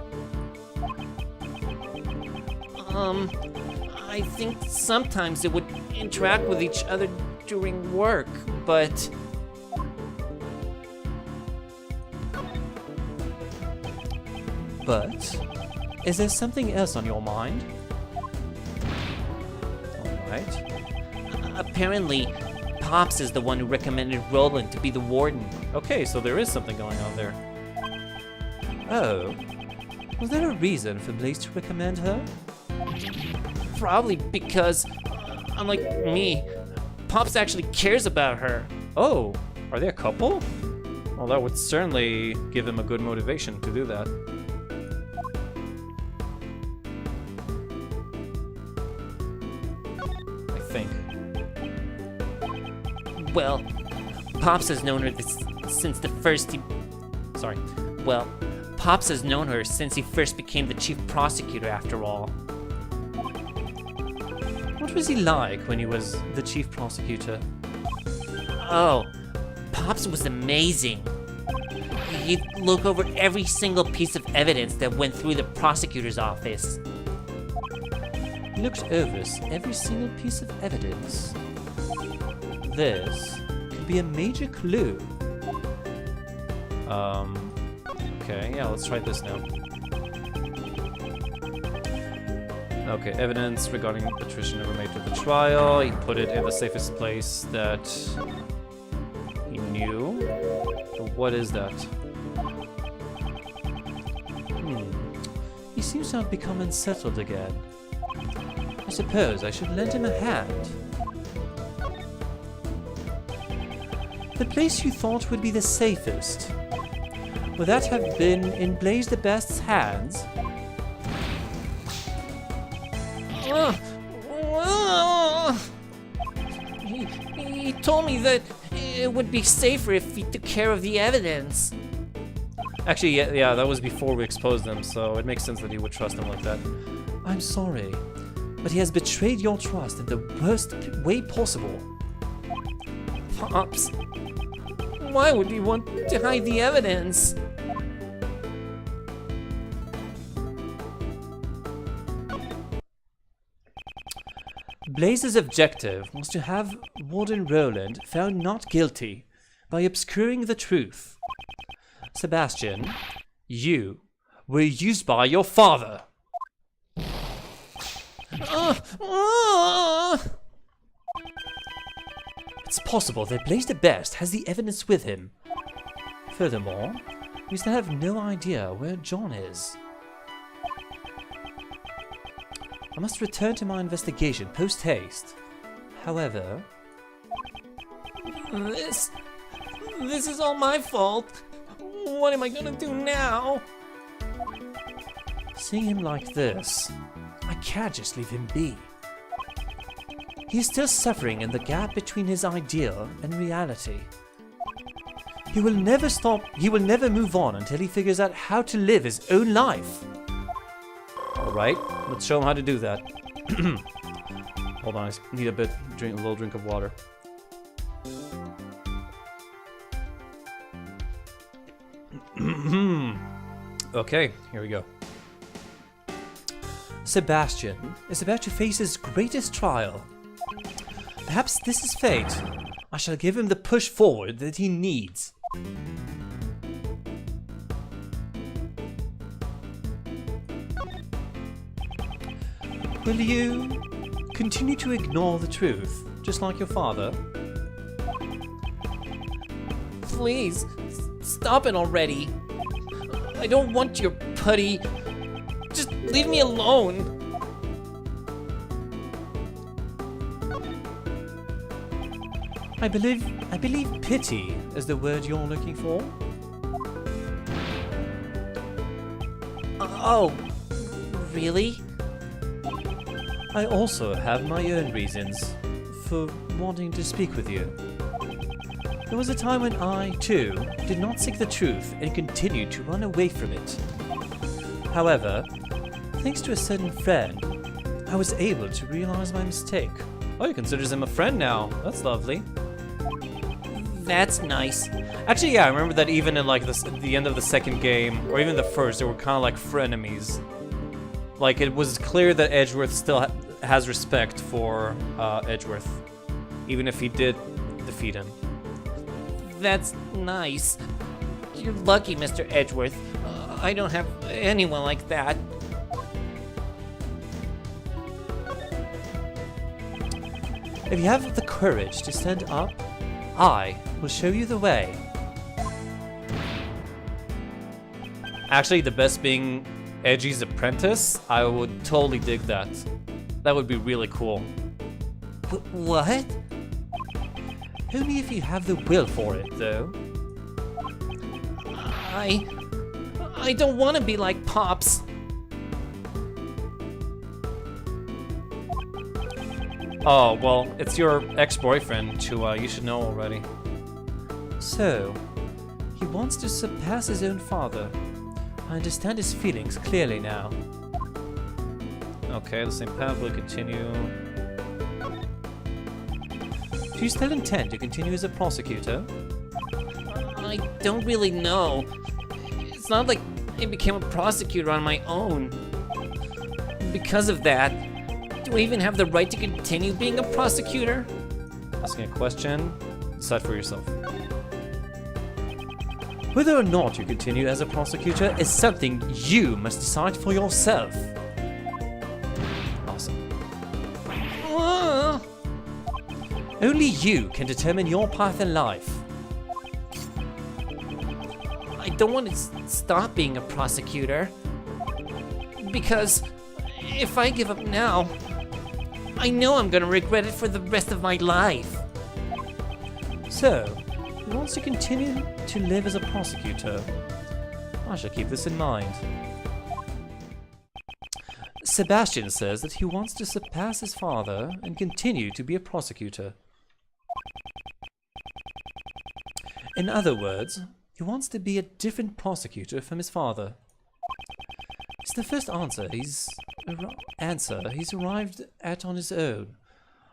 I think sometimes they would interact with each other during work, but But is there something else on your mind? Alright. Apparently, Pops is the one who recommended Roland to be the warden. Okay, so there is something going on there. Oh. Was there a reason for Blaze to recommend her? Probably because, unlike me, Pops actually cares about her. Oh, are they a couple? Well, that would certainly give him a good motivation to do that. I think. Well, Pops has known her since the first Pops has known her since he first became the chief prosecutor, after all. What was he like when he was the chief prosecutor? Oh, Pops was amazing. He'd look over every single piece of evidence that went through the prosecutor's office. He looked over every single piece of evidence. This could be a major clue. Okay, yeah, let's try this now. Okay, evidence regarding Patricia never made to the trial. He put it in the safest place that he knew. But what is that? He seems to have become unsettled again. I suppose I should lend him a hand. The place you thought would be the safest. Would that have been in Blaze the Best's hands? He told me that it would be safer if he took care of the evidence. Actually, yeah, that was before we exposed them, so it makes sense that he would trust him like that. I'm sorry, but he has betrayed your trust in the worst way possible. Pops, why would he want to hide the evidence? Blaze's objective was to have Warden Roland found not guilty by obscuring the truth. Sebastian, you were used by your father. It's possible that Blaze the Best has the evidence with him. Furthermore, we still have no idea where John is. I must return to my investigation post-haste. However... This is all my fault. What am I gonna do now? Seeing him like this, I can't just leave him be. He is still suffering in the gap between his ideal and reality. He will never move on until he figures out how to live his own life. Alright, let's show him how to do that. Hold on, I need a little drink of water. Okay, here we go. Sebastian is about to face his greatest trial. Perhaps this is fate. I shall give him the push forward that he needs. Will you continue to ignore the truth, just like your father? Please, stop it already. I don't want your putty. Just leave me alone. I believe pity is the word you're looking for. Oh, really? I also have my own reasons for wanting to speak with you. There was a time when I, too, did not seek the truth and continued to run away from it. However, thanks to a certain friend, I was able to realize my mistake. Oh, he considers him a friend now. That's lovely. That's nice. Actually, yeah, I remember that even in like the end of the second game, or even the first, they were kind of like frenemies. Like, it was clear that Edgeworth still has respect for Edgeworth, even if he did defeat him. That's nice. You're lucky, Mr. Edgeworth. I don't have anyone like that. If you have the courage to stand up, I will show you the way. Actually, the best being Edgy's apprentice, I would totally dig that. That would be really cool. What? Only if you have the will for it, though. I don't want to be like Pops. Oh, well, it's your ex-boyfriend, Chua. You should know already. So, he wants to surpass his own father. I understand his feelings clearly now. Okay, the same path will continue. Do you still intend to continue as a prosecutor? I don't really know. It's not like I became a prosecutor on my own. Because of that, do I even have the right to continue being a prosecutor? Asking a question, decide for yourself. Whether or not you continue as a prosecutor is something you must decide for yourself. Awesome. Only you can determine your path in life. I don't want to stop being a prosecutor. Because if I give up now, I know I'm gonna regret it for the rest of my life. So, he wants to continue to live as a prosecutor. I shall keep this in mind. Sebastian says that he wants to surpass his father and continue to be a prosecutor. In other words, he wants to be a different prosecutor from his father. It's the first answer he's arrived at on his own.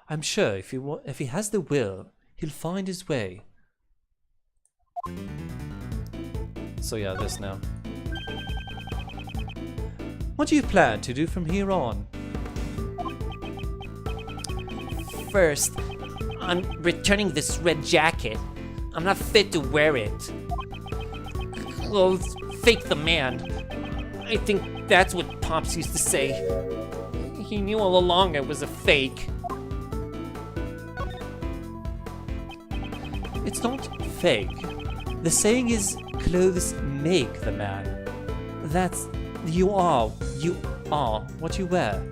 I'm sure if he has the will, he'll find his way. So yeah, this now. What do you plan to do from here on? First, I'm returning this red jacket. I'm not fit to wear it. Clothes fake the man. I think that's what Pops used to say. He knew all along I was a fake. It's not fake. The saying is, clothes make the man. That's you are what you wear.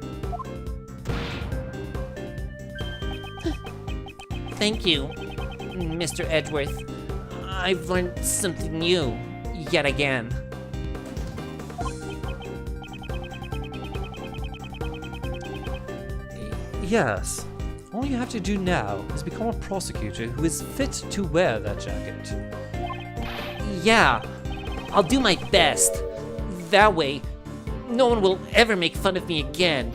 Thank you, Mr. Edgeworth. I've learned something new, yet again. Yes. All you have to do now is become a prosecutor who is fit to wear that jacket. Yeah, I'll do my best. That way, no one will ever make fun of me again.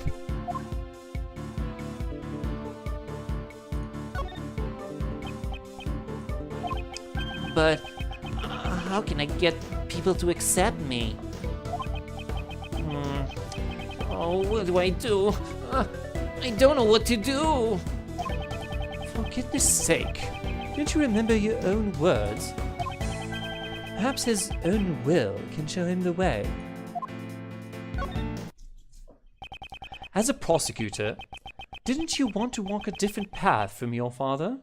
But how can I get people to accept me? Oh, what do I do? I don't know what to do. For goodness sake, don't you remember your own words? Perhaps his own will can show him the way. As a prosecutor, didn't you want to walk a different path from your father?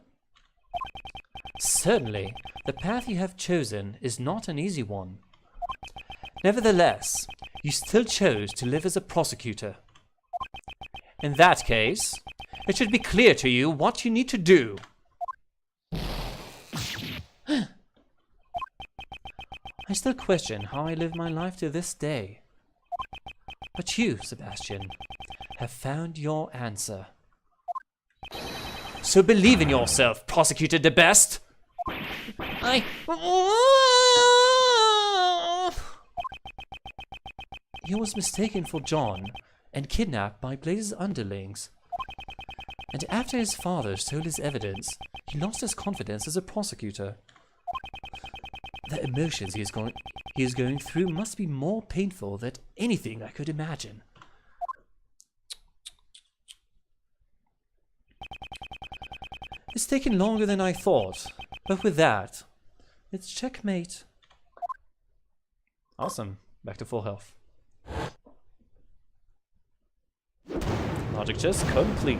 Certainly, the path you have chosen is not an easy one. Nevertheless, you still chose to live as a prosecutor. In that case, it should be clear to you what you need to do. I still question how I live my life to this day. But you, Sebastian, have found your answer. So believe in yourself, Prosecutor de Best! He was mistaken for John and kidnapped by Blaze's underlings. And after his father stole his evidence, he lost his confidence as a prosecutor. The emotions he is going through must be more painful than anything I could imagine. It's taken longer than I thought, but with that, it's checkmate. Awesome. Back to full health. Logic test complete.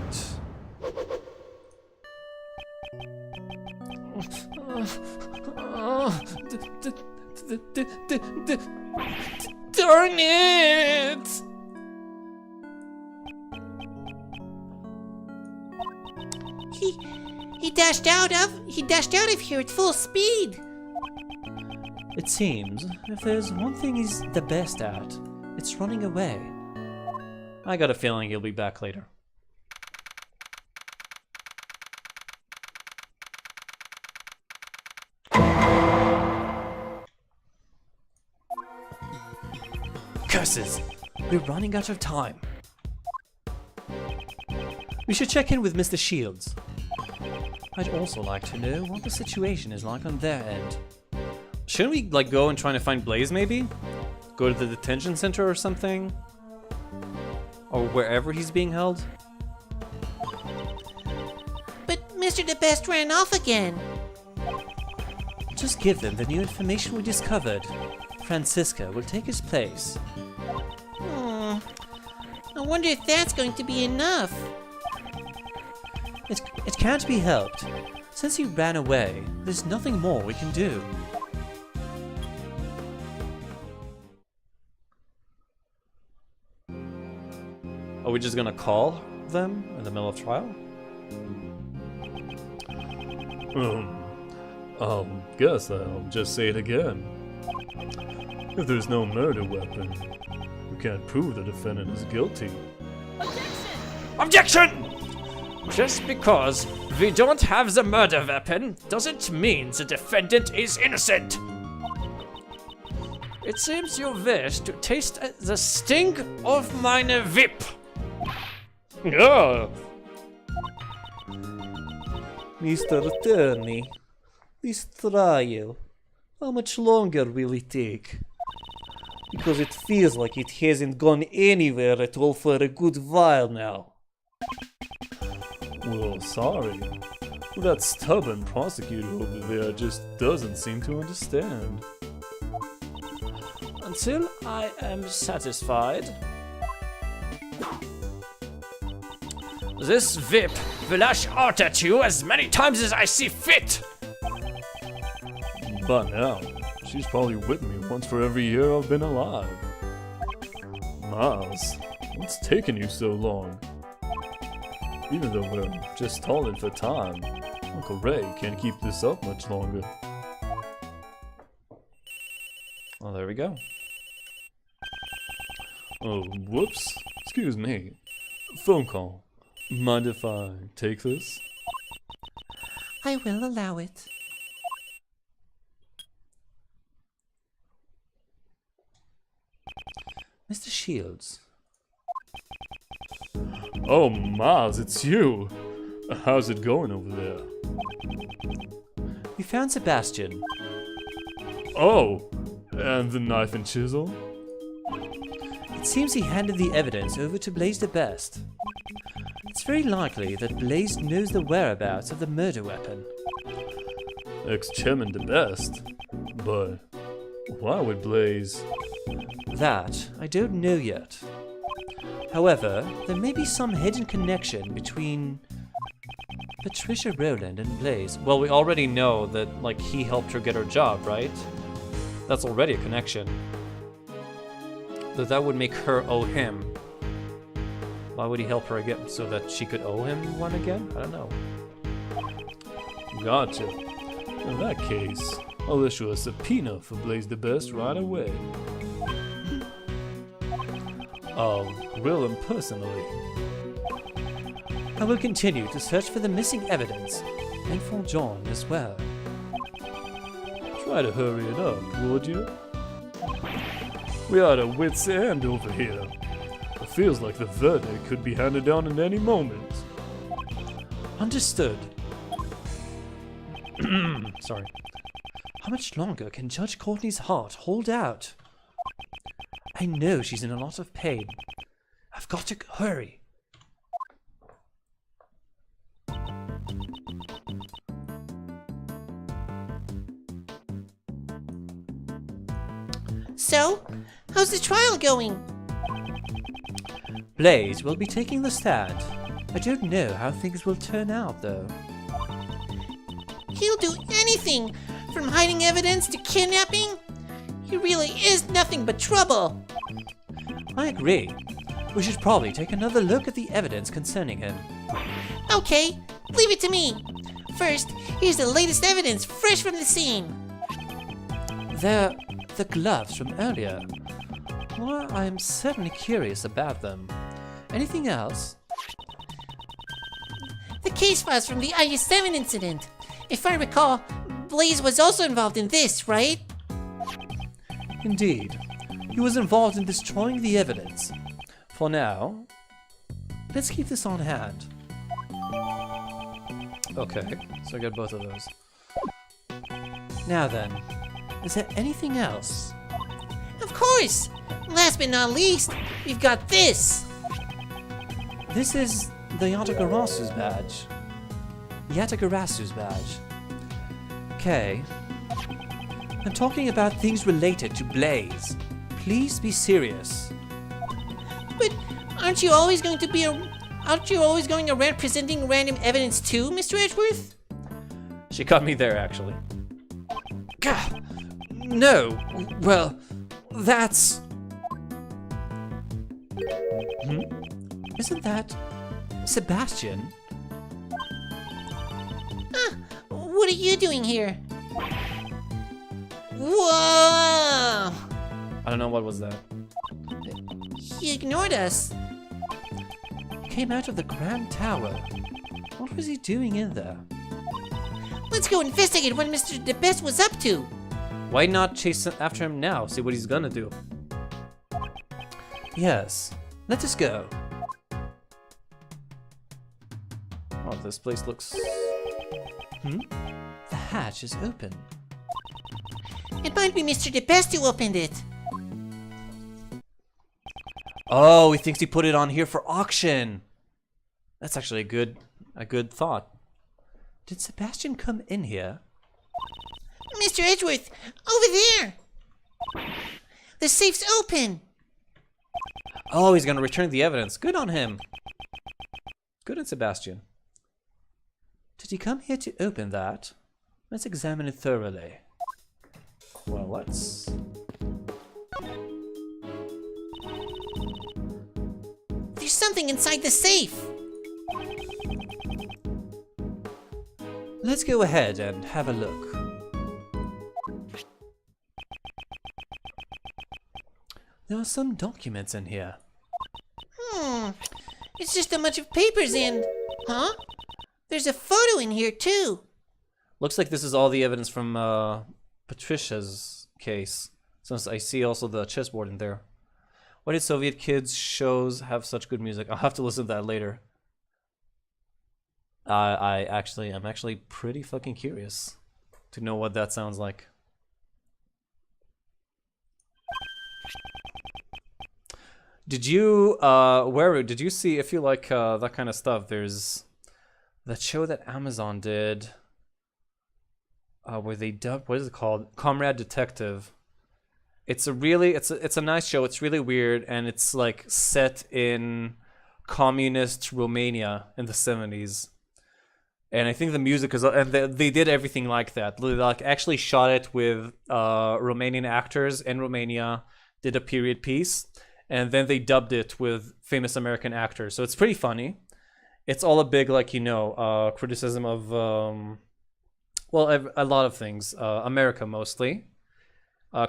Darn it! He dashed out of here at full speed. It seems, if there's one thing he's the best at, it's running away. I got a feeling he'll be back later. Curses! We're running out of time. We should check in with Mr. Shields. I'd also like to know what the situation is like on their end. Shouldn't we, like, go and try to find Blaze, maybe? Go to the detention center or something? Or wherever he's being held? But Mr. The Best ran off again. Just give them the new information we discovered. Francisca will take his place. I wonder if that's going to be enough. It can't be helped. Since he ran away, there's nothing more we can do. Are we just gonna call them in the middle of trial? Guess I'll just say it again. If there's no murder weapon, you can't prove the defendant is guilty. Objection! Just because we don't have the murder weapon doesn't mean the defendant is innocent. It seems you wish to taste the sting of mine whip. Yeah. Mr. Attorney, this trial, how much longer will it take? Because it feels like it hasn't gone anywhere at all for a good while now. Well, sorry. That stubborn prosecutor over there just doesn't seem to understand. Until I am satisfied. This whip will lash out at you as many times as I see fit. By now, she's probably whipped me once for every year I've been alive. Miles, what's taking you so long? Even though we're just stalling for time, Uncle Ray can't keep this up much longer. Oh, there we go. Oh, whoops. Excuse me. Phone call. Mind if I take this? I will allow it. Mr. Shields, Oh, Miles, it's you! How's it going over there? we found Sebastian. Oh! And the knife and chisel? It seems he handed the evidence over to Blaze the Best. It's very likely that Blaze knows the whereabouts of the murder weapon. Ex-chairman the best. But why would Blaze... That I don't know yet. However, there may be some hidden connection between Patricia Rowland and Blaze. Well, we already know that, like, he helped her get her job, right? That's already a connection. That would make her owe him. Why would he help her again? So that she could owe him one again? I don't know. Gotcha. In that case, I'll issue a subpoena for Blaze the Best right away. I'll grill him personally. I will continue to search for the missing evidence, and for John as well. Try to hurry it up, would you? We are at a wit's end over here. It feels like the verdict could be handed down at any moment. Understood. Sorry. How much longer can Judge Courtney's heart hold out? I know she's in a lot of pain. I've got to hurry. So, How's the trial going? Blaze will be taking the stand. I don't know how things will turn out, though. He'll do anything, from hiding evidence to kidnapping. He really is nothing but trouble. I agree. We should probably take another look at the evidence concerning him. Okay, leave it to me. First, here's the latest evidence fresh from the scene. They're the gloves from earlier. Well, I'm certainly curious about them. Anything else? The case files from the IS-7 incident. If I recall, Blaze was also involved in this, right? Indeed. He was involved in destroying the evidence. For now, let's keep this on hand. Okay, so I got both of those. Now then, is there anything else? Of course! Last but not least, we've got this! This is the Yatagarasu's badge. Yatagarasu's badge. Okay. I'm talking about things related to Blaze. Please be serious. But aren't you always going around presenting random evidence too, Mr. Edgeworth? She got me there, actually. Gah! No. Well, that's... Isn't that Sebastian? What are you doing here? Whoa! I don't know what was that. He ignored us. He came out of the Grand Tower. What was he doing in there? Let's go investigate what Mr. DeBest was up to. Why not chase after him now? See what he's gonna do. Yes. Let us go. Oh, this place looks... The hatch is open. It might be Mr. DeBest who opened it. Oh, he thinks he put it on here for auction. That's actually a good thought. Did Sebastian come in here? Mr. Edgeworth, over there! The safe's open! Oh, he's gonna return the evidence. Good on him. Good on Sebastian. Did he come here to open that? Let's examine it thoroughly. Well, let's... There's something inside the safe! Let's go ahead and have a look. There are some documents in here. It's just a bunch of papers and... Huh? There's a photo in here too. Looks like this is all the evidence from Patricia's case. Since I see also the chessboard in there. Why did Soviet kids shows have such good music? I'll have to listen to that later. I'm actually pretty fucking curious to know what that sounds like. Did you did you see, if you like that kind of stuff, there's that show that Amazon did where they dubbed, what is it called? Comrade Detective. It's a nice show. It's really weird, and it's like set in communist Romania in the 70s. And I think the music is, and they did everything like that. They like actually shot it with Romanian actors in Romania, did a period piece, and then they dubbed it with famous American actors. So it's pretty funny. It's all a big, like, criticism of, well, a lot of things. America mostly.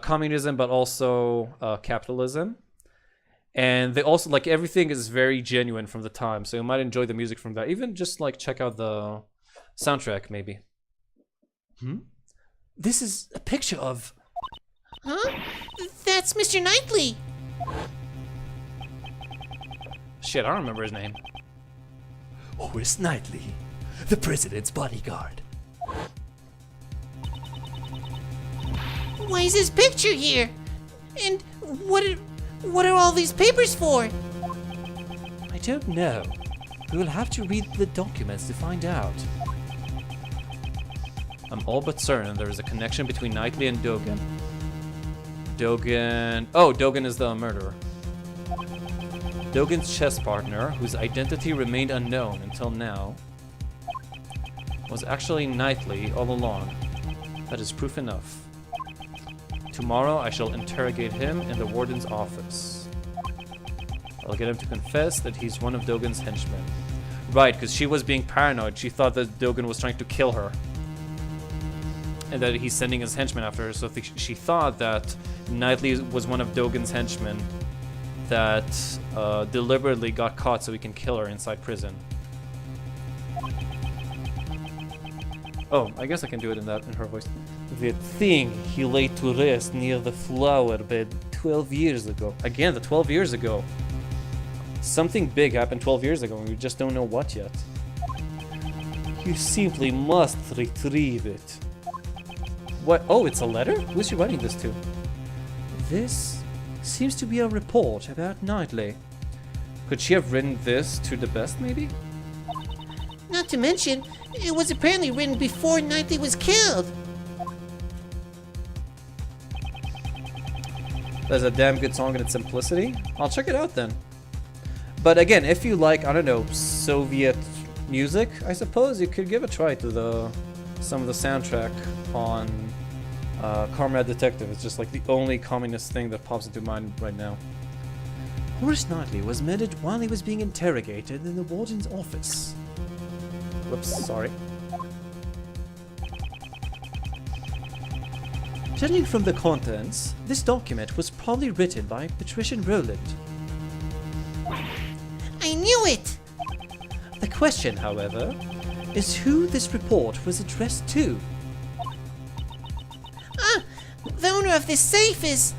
Communism, but also capitalism. And they also, like, everything is very genuine from the time. So you might enjoy the music from that. Even just, like, check out the soundtrack, maybe. This is a picture of... Huh? That's Mr. Knightley! Shit, I don't remember his name. Horace Knightley, the president's bodyguard. Why is his picture here? And what are all these papers for? I don't know. We will have to read the documents to find out. I'm all but certain there is a connection between Knightley and Dogen. Dogen... Oh, Dogen is the murderer. Dogen's chess partner, whose identity remained unknown until now, was actually Knightley all along. That is proof enough. Tomorrow I shall interrogate him in the warden's office. I'll get him to confess that he's one of Dogen's henchmen. Right, because she was being paranoid. She thought that Dogen was trying to kill her. And that he's sending his henchmen after her. So she thought that Knightley was one of Dogen's henchmen that deliberately got caught so he can kill her inside prison. Oh, I guess I can do it in her voice. The thing he laid to rest near the flower bed 12 years ago. Again, the 12 years ago. Something big happened 12 years ago and we just don't know what yet. You simply must retrieve it. What? Oh, it's a letter? Who's she writing this to? This seems to be a report about Knightley. Could she have written this to the best, maybe? Not to mention, it was apparently written before Knightley was killed. That's a damn good song in its simplicity. I'll check it out then. But again, if you like, I don't know, Soviet music, I suppose you could give a try to some of the soundtrack on Comrade Detective. It's just like the only communist thing that pops into mind right now. Horace Knightley was murdered while he was being interrogated in the warden's office. Whoops, sorry. Judging from the contents, this document was probably written by Patrician Rowland. I knew it! The question, however, is who this report was addressed to. Ah, the owner of this safe is...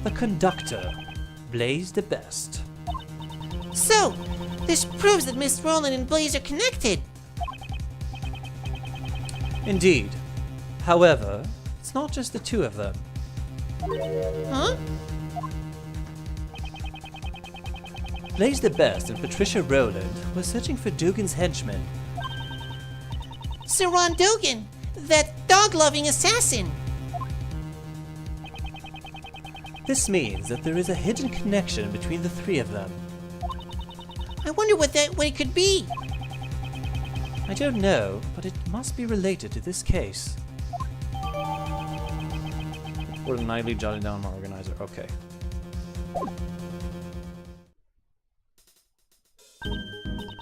The conductor, Blaze the Best. So, this proves that Miss Rowland and Blaze are connected. Indeed. However, it's not just the two of them. Huh? Blaze the Best and Patricia Rowland were searching for Dugan's henchmen. Sir Ron Dogan, that dog-loving assassin. This means that there is a hidden connection between the three of them. I wonder what it could be. I don't know, but it must be related to this case. Or the Nightly jotted down my organizer. Okay.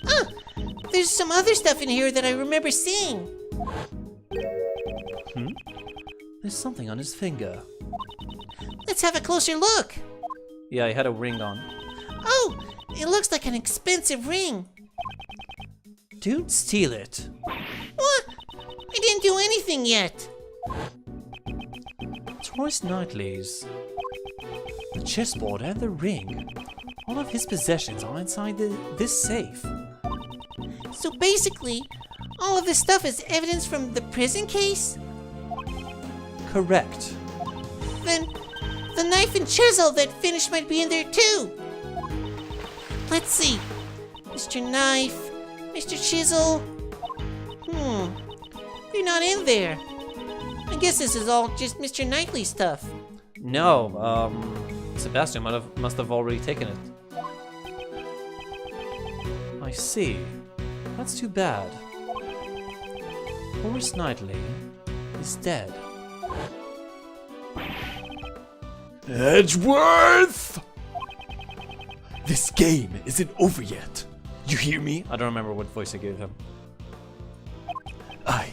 Ah, there's some other stuff in here that I remember seeing. There's something on his finger. Let's have a closer look. Yeah, he had a ring on. Oh, it looks like an expensive ring. Don't steal it. What? I didn't do anything yet. It's Horace Knightley's. The chessboard and the ring. All of his possessions are inside this safe. So basically, all of this stuff is evidence from the prison case? Correct. Then, the knife and chisel that finished might be in there too. Let's see. Mr. Knife, Mr. Chisel. They're not in there. I guess this is all just Mr. Knightley stuff. No, Sebastian must have already taken it. I see. That's too bad. Horace Knightley is dead. Edgeworth! This game isn't over yet. You hear me? I don't remember what voice I gave him. I...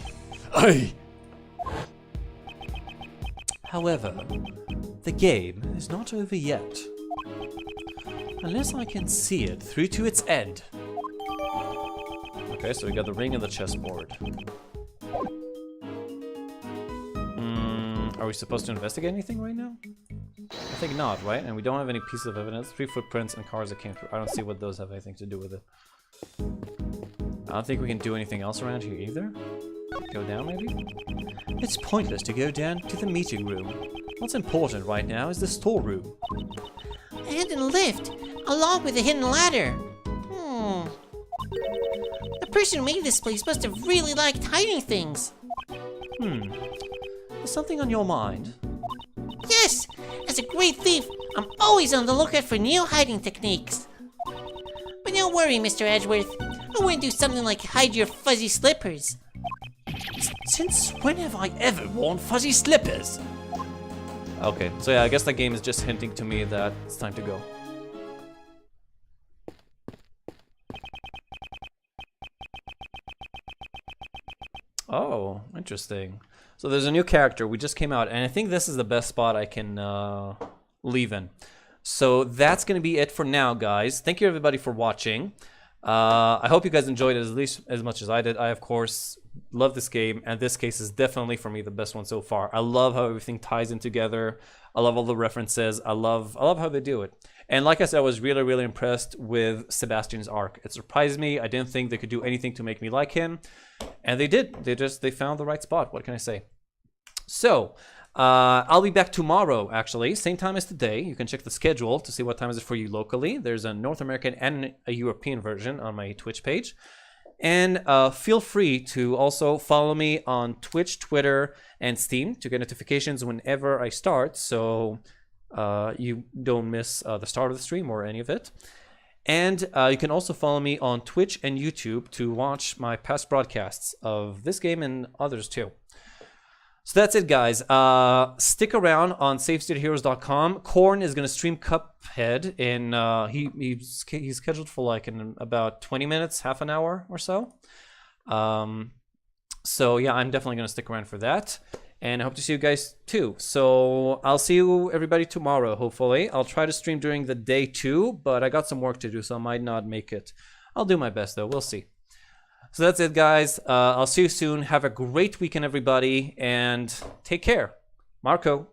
However, the game is not over yet. Unless I can see it through to its end. Okay, so we got the ring and the chessboard. Are we supposed to investigate anything right now? I think not, right? And we don't have any pieces of evidence. 3 footprints and cars that came through. I don't see what those have anything to do with it. I don't think we can do anything else around here either. Go down, maybe? It's pointless to go down to the meeting room. What's important right now is the storeroom. A hidden lift, along with a hidden ladder. The person who made this place must have really liked hiding things. Is something on your mind? Yes, As a great thief, I'm always on the lookout for new hiding techniques. But don't worry, Mr. Edgeworth. I wouldn't do something like hide your fuzzy slippers. Since when have I ever worn fuzzy slippers? Okay, so yeah, I guess that game is just hinting to me that it's time to go. Oh, interesting. So there's a new character. We just came out, and I think this is the best spot I can leave in. So that's going to be it for now, guys. Thank you, everybody, for watching. I hope you guys enjoyed it at least as much as I did. I, of course, love this game, and this case is definitely, for me, the best one so far. I love how everything ties in together. I love all the references. I love how they do it. And like I said, I was really, really impressed with Sebastian's arc. It surprised me. I didn't think they could do anything to make me like him. And they did. They found the right spot. What can I say? So, I'll be back tomorrow, actually. Same time as today. You can check the schedule to see what time is it for you locally. There's a North American and a European version on my Twitch page. And feel free to also follow me on Twitch, Twitter, and Steam to get notifications whenever I start, so you don't miss the start of the stream or any of it. And you can also follow me on Twitch and YouTube to watch my past broadcasts of this game and others too. So that's it, guys. Stick around on SafeStateHeroes.com. Korn is going to stream Cuphead in he's scheduled for like in about 20 minutes, half an hour or so. So yeah, I'm definitely going to stick around for that. And I hope to see you guys too. So I'll see you everybody tomorrow, hopefully. I'll try to stream during the day too, but I got some work to do, so I might not make it. I'll do my best though. We'll see. So that's it, guys. I'll see you soon. Have a great weekend, everybody, and take care. Marco.